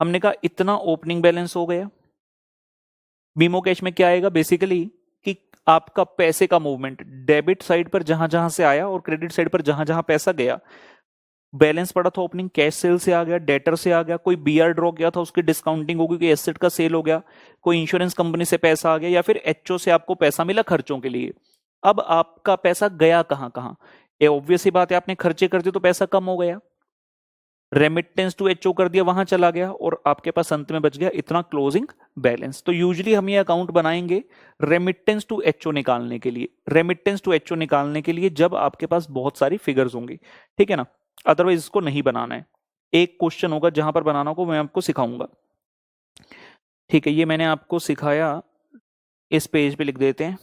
हमने कहा इतना ओपनिंग बैलेंस हो गया, मीमो कैश में क्या आएगा बेसिकली कि आपका पैसे का मूवमेंट डेबिट साइड पर जहां जहां से आया और क्रेडिट साइड पर जहां जहां पैसा गया, बैलेंस पड़ा था ओपनिंग कैश सेल से आ गया, डेटर से आ गया, कोई बीआर ड्रॉ गया था उसकी डिस्काउंटिंग होगी, कोई एसेट का सेल हो गया, कोई इंश्योरेंस कंपनी से पैसा आ गया, या फिर एचओ से आपको पैसा मिला खर्चों के लिए। अब आपका पैसा गया कहां कहां? ये ऑब्वियस ही बात है, आपने खर्चे कर दिए तो पैसा कम हो गया, रेमिटेंस टू एचओ कर दिया वहां चला गया, और आपके पास अंत में बच गया इतना क्लोजिंग बैलेंस। तो यूजुअली हम ये अकाउंट बनाएंगे रेमिटेंस टू एचओ निकालने के लिए, रेमिटेंस टू एचओ निकालने के लिए जब आपके पास बहुत सारी फिगर्स होंगी, ठीक है ना, अदरवाइज इसको नहीं बनाना है। एक क्वेश्चन होगा जहां पर बनाना होगा मैं आपको सिखाऊंगा, ठीक है। ये मैंने आपको सिखाया, इस पेज पे लिख देते हैं,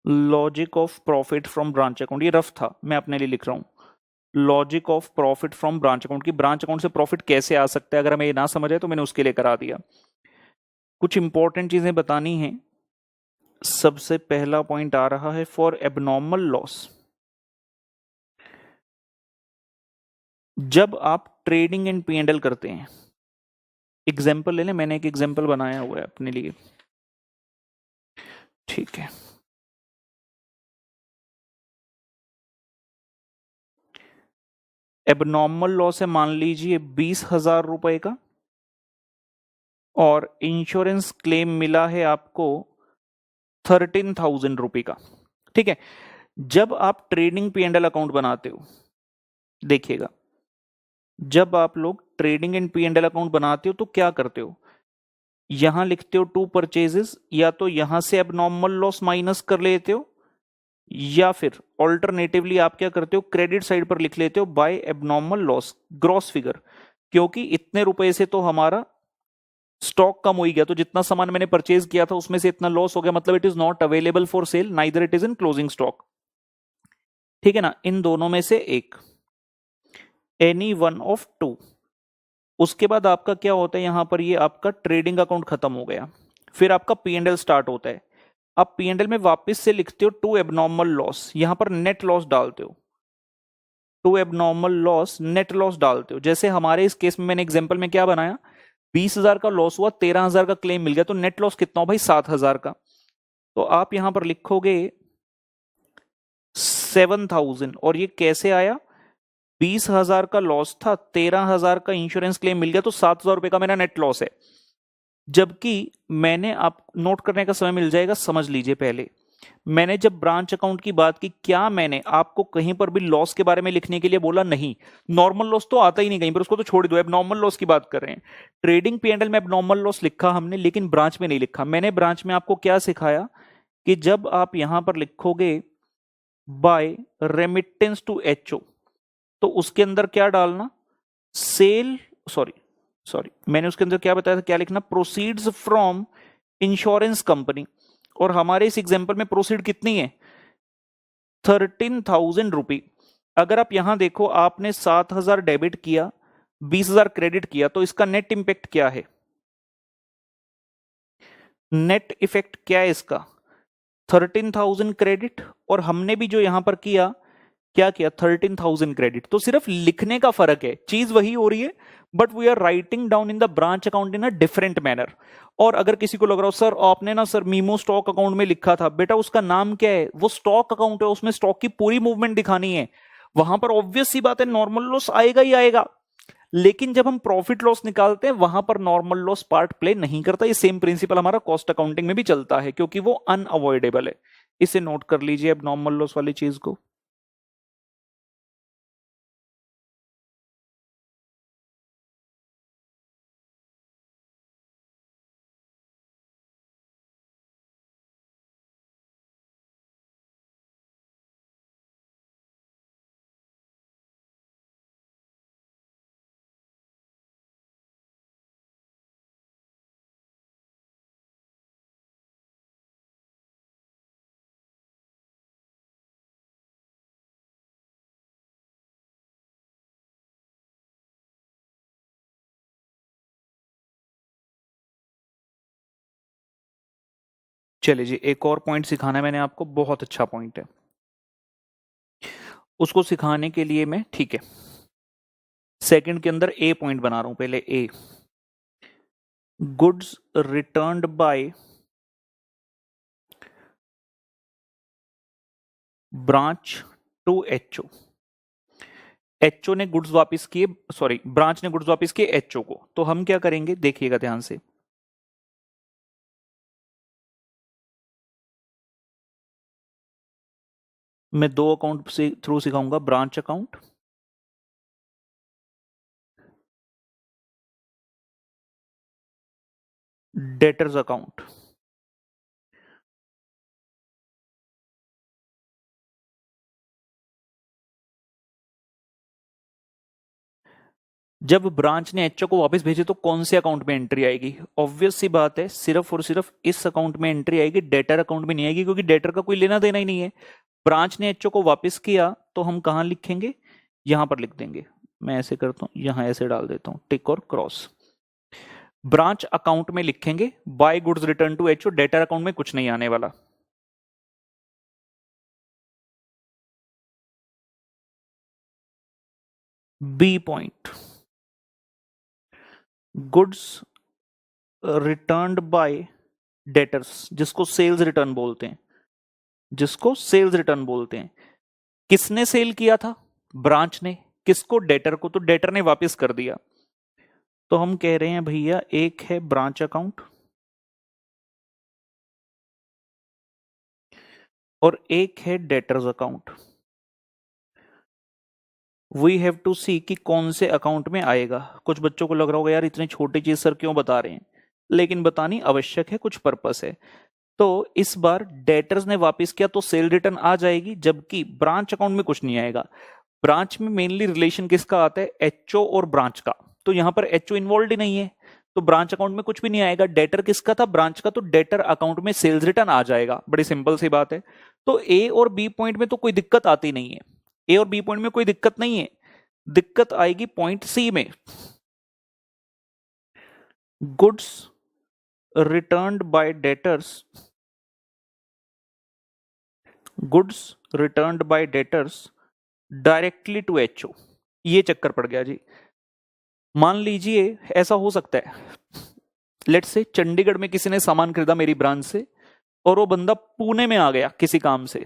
logic of profit from branch account. ये रफ था, मैं अपने लिए लिख रहा हूं, logic of profit from branch account की ब्रांच अकाउंट से प्रॉफिट कैसे आ सकता है, अगर हमें ये ना समझ आए तो मैंने उसके लिए करा दिया। कुछ इंपॉर्टेंट चीजें बतानी है। सबसे पहला पॉइंट आ रहा है फॉर एबनॉर्मल लॉस। जब आप ट्रेडिंग एंड पी&एल करते हैं, एग्जाम्पल ले लें, मैंने एक एग्जाम्पल बनाया हुआ है अपने लिए, ठीक है। एबनॉर्मल लॉस है मान लीजिए 20,000 रुपए का, और इंश्योरेंस क्लेम मिला है आपको 13,000 रुपए का, ठीक है। जब आप ट्रेडिंग पी&एल अकाउंट बनाते हो, देखिएगा, जब आप लोग ट्रेडिंग एंड पी&एल अकाउंट बनाते हो तो क्या करते हो, यहां लिखते हो टू परचेजेस, या तो यहां से एबनॉर्मल लॉस माइनस कर लेते हो, या फिर ऑल्टरनेटिवली आप क्या करते हो, क्रेडिट साइड पर लिख लेते हो by abnormal loss gross figure, क्योंकि इतने रुपए से तो हमारा स्टॉक कम हो ही गया, तो जितना सामान मैंने परचेज किया था उसमें से इतना लॉस हो गया, मतलब it is not available for sale, neither it is in closing stock, ठीक है ना। इन दोनों में से एक, एनी वन ऑफ टू। उसके बाद आपका क्या होता है, यहां पर ये आपका ट्रेडिंग अकाउंट खत्म हो गया, फिर आपका पी&एल स्टार्ट होता है। आप पी&एल में वापस से लिखते हो टू एबनॉर्मल लॉस, यहां पर नेट लॉस डालते हो, to abnormal loss net loss डालते हो। जैसे हमारे इस केस में मैंने एग्जांपल में क्या बनाया, 20,000 का लॉस हुआ, 13,000 का क्लेम मिल गया, तो नेट लॉस कितना हो भाई, 7,000 का। तो आप यहां पर लिखोगे 7,000, और ये कैसे आया, 20,000 का लॉस था, 13,000 का इंश्योरेंस क्लेम मिल गया, तो 7,000 रुपए का मेरा नेट लॉस है। जबकि मैंने, आप नोट करने का समय मिल जाएगा, समझ लीजिए पहले, मैंने जब ब्रांच अकाउंट की बात की, क्या मैंने आपको कहीं पर भी लॉस के बारे में लिखने के लिए बोला? नहीं। नॉर्मल लॉस तो आता ही नहीं कहीं पर, उसको तो छोड़ दो, अब नॉर्मल लॉस की बात कर रहे हैं। ट्रेडिंग पी&एल में अब नॉर्मल लॉस लिखा हमने, लेकिन ब्रांच में नहीं लिखा। मैंने ब्रांच में आपको क्या सिखाया कि जब आप यहां पर लिखोगे बाय रेमिटेंस टू एचओ, तो उसके अंदर क्या डालना, सेल, सॉरी सॉरी मैंने उसके अंदर क्या बताया था, क्या लिखना, प्रोसीड्स फ्रॉम इंश्योरेंस कंपनी। और हमारे इस एग्जांपल में प्रोसीड कितनी है, 13,000 रुपी। अगर आप यहां देखो, आपने 7,000 डेबिट किया, 20,000 क्रेडिट किया, तो इसका नेट इंपैक्ट क्या है, नेट इफेक्ट क्या है इसका, 13,000 क्रेडिट, और हमने भी जो यहां पर किया, क्या किया, 13,000 क्रेडिट। तो सिर्फ लिखने का फर्क है, चीज वही हो रही है, but we are writing down in the branch account in a different manner. और अगर किसी को लग रहा हो सर आपने ना सर मीमो स्टॉक अकाउंट में लिखा था, बेटा उसका नाम क्या है, वो स्टॉक अकाउंट है, उसमें स्टॉक की पूरी मूवमेंट दिखानी है, वहां पर ऑब्वियस सी बात है नॉर्मल लॉस आएगा ही आएगा। लेकिन जब हम प्रॉफिट लॉस निकालते हैं, वहां पर नॉर्मल लॉस पार्ट प्ले नहीं करता। ये सेम प्रिंसिपल हमारा कॉस्ट अकाउंटिंग में भी चलता है, क्योंकि वो अनअवॉइडेबल है। इसे नोट कर लीजिए अब नॉर्मल लॉस वाली चीज को। चलिए जी, एक और पॉइंट सिखाना है मैंने आपको, बहुत अच्छा पॉइंट है। उसको सिखाने के लिए मैं, ठीक है, सेकंड के अंदर ए पॉइंट बना रहा हूं, पहले A. Goods returned by branch to HO. HO ने गुड्स वापस किए, सॉरी ब्रांच ने गुड्स वापस किए एचओ को। तो हम क्या करेंगे देखिएगा ध्यान से, मैं दो अकाउंट से थ्रू सिखाऊंगा, ब्रांच अकाउंट, डेटर्स अकाउंट। जब ब्रांच ने एचओ को वापस भेजे तो कौन से अकाउंट में एंट्री आएगी? ऑब्वियस सी बात है, सिर्फ और सिर्फ इस अकाउंट में एंट्री आएगी, डेटर अकाउंट में नहीं आएगी, क्योंकि डेटर का कोई लेना देना ही नहीं है। ब्रांच ने एचओ को वापस किया तो हम कहां लिखेंगे? यहां पर लिख देंगे। मैं ऐसे करता हूं, यहां ऐसे डाल देता हूं टिक और क्रॉस। ब्रांच अकाउंट में लिखेंगे by goods return to HO, debtor account में कुछ नहीं आने वाला। B point, goods returned by debtors, जिसको सेल्स रिटर्न बोलते हैं, जिसको सेल्स रिटर्न बोलते हैं। किसने सेल किया था? ब्रांच ने। किसको? डेटर को। तो डेटर ने वापस कर दिया। तो हम कह रहे हैं भैया एक है ब्रांच अकाउंट और एक है debtors account. We have to see कि कौन से अकाउंट में आएगा। कुछ बच्चों को लग रहा होगा यार इतनी छोटी चीज सर क्यों बता रहे हैं, लेकिन बतानी आवश्यक है, कुछ पर्पस है। तो इस बार डेटर्स ने वापस किया तो सेल रिटर्न आ जाएगी, जबकि ब्रांच अकाउंट में कुछ नहीं आएगा। ब्रांच में मेनली रिलेशन किसका आता है? एचओ और ब्रांच का। तो यहां पर एचओ इन्वॉल्व ही नहीं है, तो ब्रांच अकाउंट में कुछ भी नहीं आएगा। डेटर किसका था? ब्रांच का। तो डेटर अकाउंट में सेल्स रिटर्न आ जाएगा। बड़ी सिंपल सी बात है। तो ए और बी पॉइंट में तो कोई दिक्कत आती नहीं है, ए और बी पॉइंट में कोई दिक्कत नहीं है। दिक्कत आएगी पॉइंट सी में, goods returned by debtors, goods returned by debtors directly to HO. ये चक्कर पड़ गया जी। मान लीजिए ऐसा हो सकता है, लेट्स से चंडीगढ़ में किसी ने सामान खरीदा मेरी ब्रांच से, और वो बंदा पुणे में आ गया किसी काम से,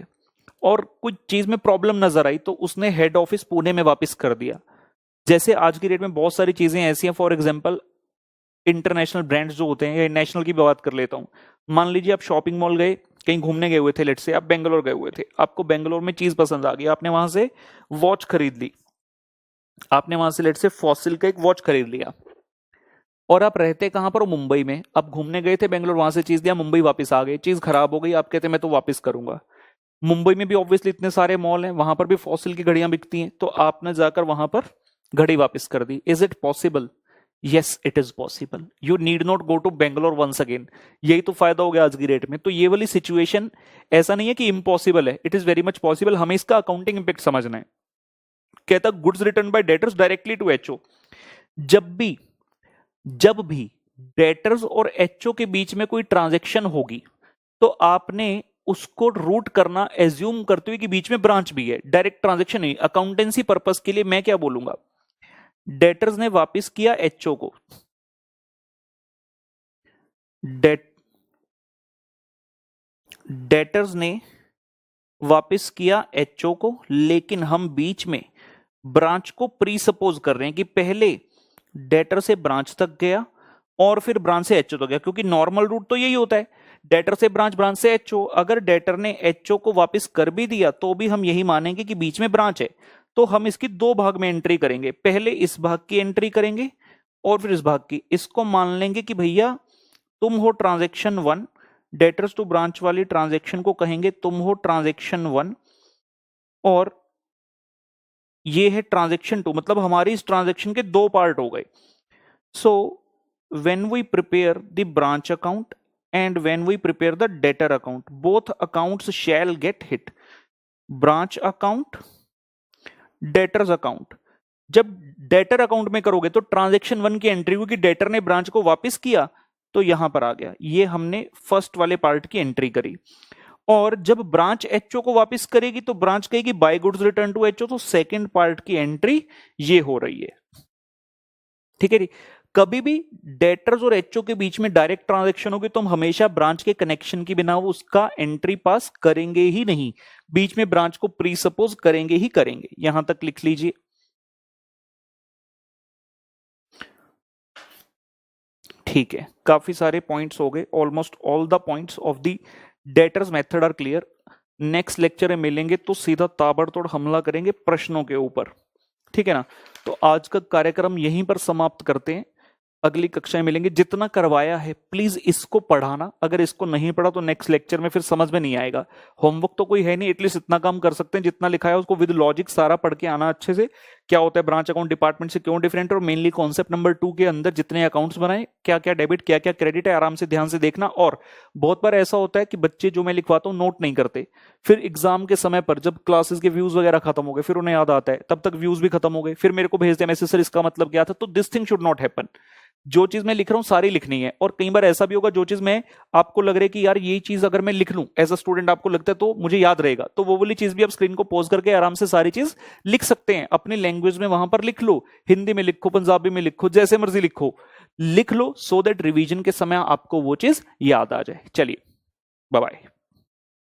और कुछ चीज में प्रॉब्लम नजर आई तो उसने हेड ऑफिस पुणे में वापस कर दिया। जैसे आज की डेट में बहुत सारी चीजें ऐसी हैं, फॉर एग्जांपल इंटरनेशनल ब्रांड्स जो होते हैं, या नेशनल की बात कर लेता हूं। मान लीजिए आप शॉपिंग मॉल गए, कहीं घूमने गए हुए थे, लेट्स से आप बेंगलोर गए हुए थे, आपको बेंगलोर में चीज पसंद आ गई, आपने वहां से वॉच खरीद ली, आपने वहां से लेट्स से फॉसिल का एक वॉच खरीद लिया, और आप रहते कहां पर हो? मुंबई में। आप घूमने गए थे बेंगलोर, वहां से चीज लिया, मुंबई वापस आ गए, चीज खराब हो गई, आप कहते मैं तो वापस करूंगा। मुंबई में भी ऑब्वियसली इतने सारे मॉल हैं, वहां पर भी फॉसिल की घड़ियां बिकती हैं, तो आपने जाकर वहां पर घड़ी वापस कर दी। Is it possible? Yes it is possible. You need not go to Bangalore once again. यही तो फायदा हो गया आज की डेट में। तो ये वाली सिचुएशन ऐसा नहीं है कि इम्पॉसिबल है, it is very much possible. हमें इसका अकाउंटिंग इंपैक्ट समझना है। कहता goods return by debtors directly to HO. जब भी डेटर्स और एचओ के बीच में कोई ट्रांजेक्शन होगी तो आपने उसको रूट करना एज्यूम करते हुए कि बीच में ब्रांच भी है, डायरेक्ट ट्रांजेक्शन नहीं। अकाउंटेंसी पर्पस के लिए मैं क्या बोलूंगा? डेटर्स ने वापस किया एचओ को, डेटर्स ने वापस किया एचओ को, लेकिन हम बीच में ब्रांच को प्री सपोज कर रहे हैं कि पहले डेटर से ब्रांच तक गया और फिर ब्रांच से एचओ तक गया, क्योंकि नॉर्मल रूट तो यही होता है, डेटर से ब्रांच, ब्रांच से एचओ। अगर डेटर ने एचओ को वापस कर भी दिया तो भी हम यही मानेंगे कि बीच में ब्रांच है। तो हम इसकी दो भाग में एंट्री करेंगे, पहले इस भाग की एंट्री करेंगे और फिर इस भाग की। इसको मान लेंगे कि भैया तुम हो ट्रांजेक्शन 1, डेटर्स टू ब्रांच वाली ट्रांजेक्शन को कहेंगे तुम हो ट्रांजेक्शन 1, और ये है ट्रांजेक्शन 2। मतलब हमारी इस ट्रांजेक्शन के दो पार्ट हो गए। सो when we prepare the branch account and when we prepare the debtor account, both accounts shall get hit, branch account, debtors account। जब डेटर अकाउंट में करोगे तो ट्रांजेक्शन 1 की एंट्री हुई कि डेटर ने ब्रांच को वापस किया, तो यहां पर आ गया, ये हमने फर्स्ट वाले पार्ट की एंट्री करी। और जब ब्रांच एचओ को वापस करेगी तो ब्रांच कहेगी by goods return to HO, तो सेकंड पार्ट की एंट्री ये हो रही है। ठीक है जी। कभी भी डेटर्स और एचओ के बीच में डायरेक्ट ट्रांजैक्शन होगी तो हम हमेशा ब्रांच के कनेक्शन की बिना उसका एंट्री पास करेंगे ही नहीं, बीच में ब्रांच को प्री सपोज करेंगे ही करेंगे। यहां तक लिख लीजिए। ठीक है, काफी सारे पॉइंट्स हो गए, almost all the points of the debtors method are clear. Next lecture में मिलेंगे तो सीधा ताबड़तोड़ हमला करेंगे प्रश्नों के ऊपर, ठीक है ना। तो आज का कार्यक्रम यहीं पर समाप्त करते हैं, अगली कक्षा में मिलेंगे। जितना करवाया है प्लीज इसको पढ़ाना, अगर इसको नहीं पढ़ा तो नेक्स्ट लेक्चर में फिर समझ में नहीं आएगा। होमवर्क तो कोई है नहीं, एटलीस्ट इतना काम कर सकते हैं, जितना लिखा है उसको विद लॉजिक सारा पढ़ के आना अच्छे से। क्या होता है ब्रांच अकाउंट डिपार्टमेंट से क्यों डिफरेंट है, और मेनली कॉन्सेप्ट नंबर 2 के अंदर जितने अकाउंट्स बनाए, क्या क्या डेबिट क्या क्या क्रेडिट है, आराम से ध्यान से देखना। और बहुत बार ऐसा होता है कि बच्चे जो मैं लिखवाता हूँ नोट नहीं करते, फिर एग्जाम के समय पर जब क्लासेस के व्यूज वगैरह खत्म हो गए फिर उन्हें याद आता है, तब तक व्यूज भी खत्म हो गए, फिर मेरे को भेजते हैं मैसेज सर इसका मतलब क्या था। तो this thing should not happen. जो चीज मैं लिख रहा हूं सारी लिखनी है। और कई बार ऐसा भी होगा जो चीज मैं आपको लग रहा है कि यार ये चीज अगर मैं लिख लूं एज अ स्टूडेंट, आपको लगता है तो मुझे याद रहेगा, तो वो वाली चीज भी आप स्क्रीन को पॉज करके आराम से सारी चीज लिख सकते हैं। अपनी लैंग्वेज में वहां पर लिख लो, हिंदी में लिखो, पंजाबी में लिखो, जैसे मर्जी लिखो, लिख लो, सो दैट रिवीजन के समय आपको वो चीज याद आ जाए। चलिए, बाय बाय।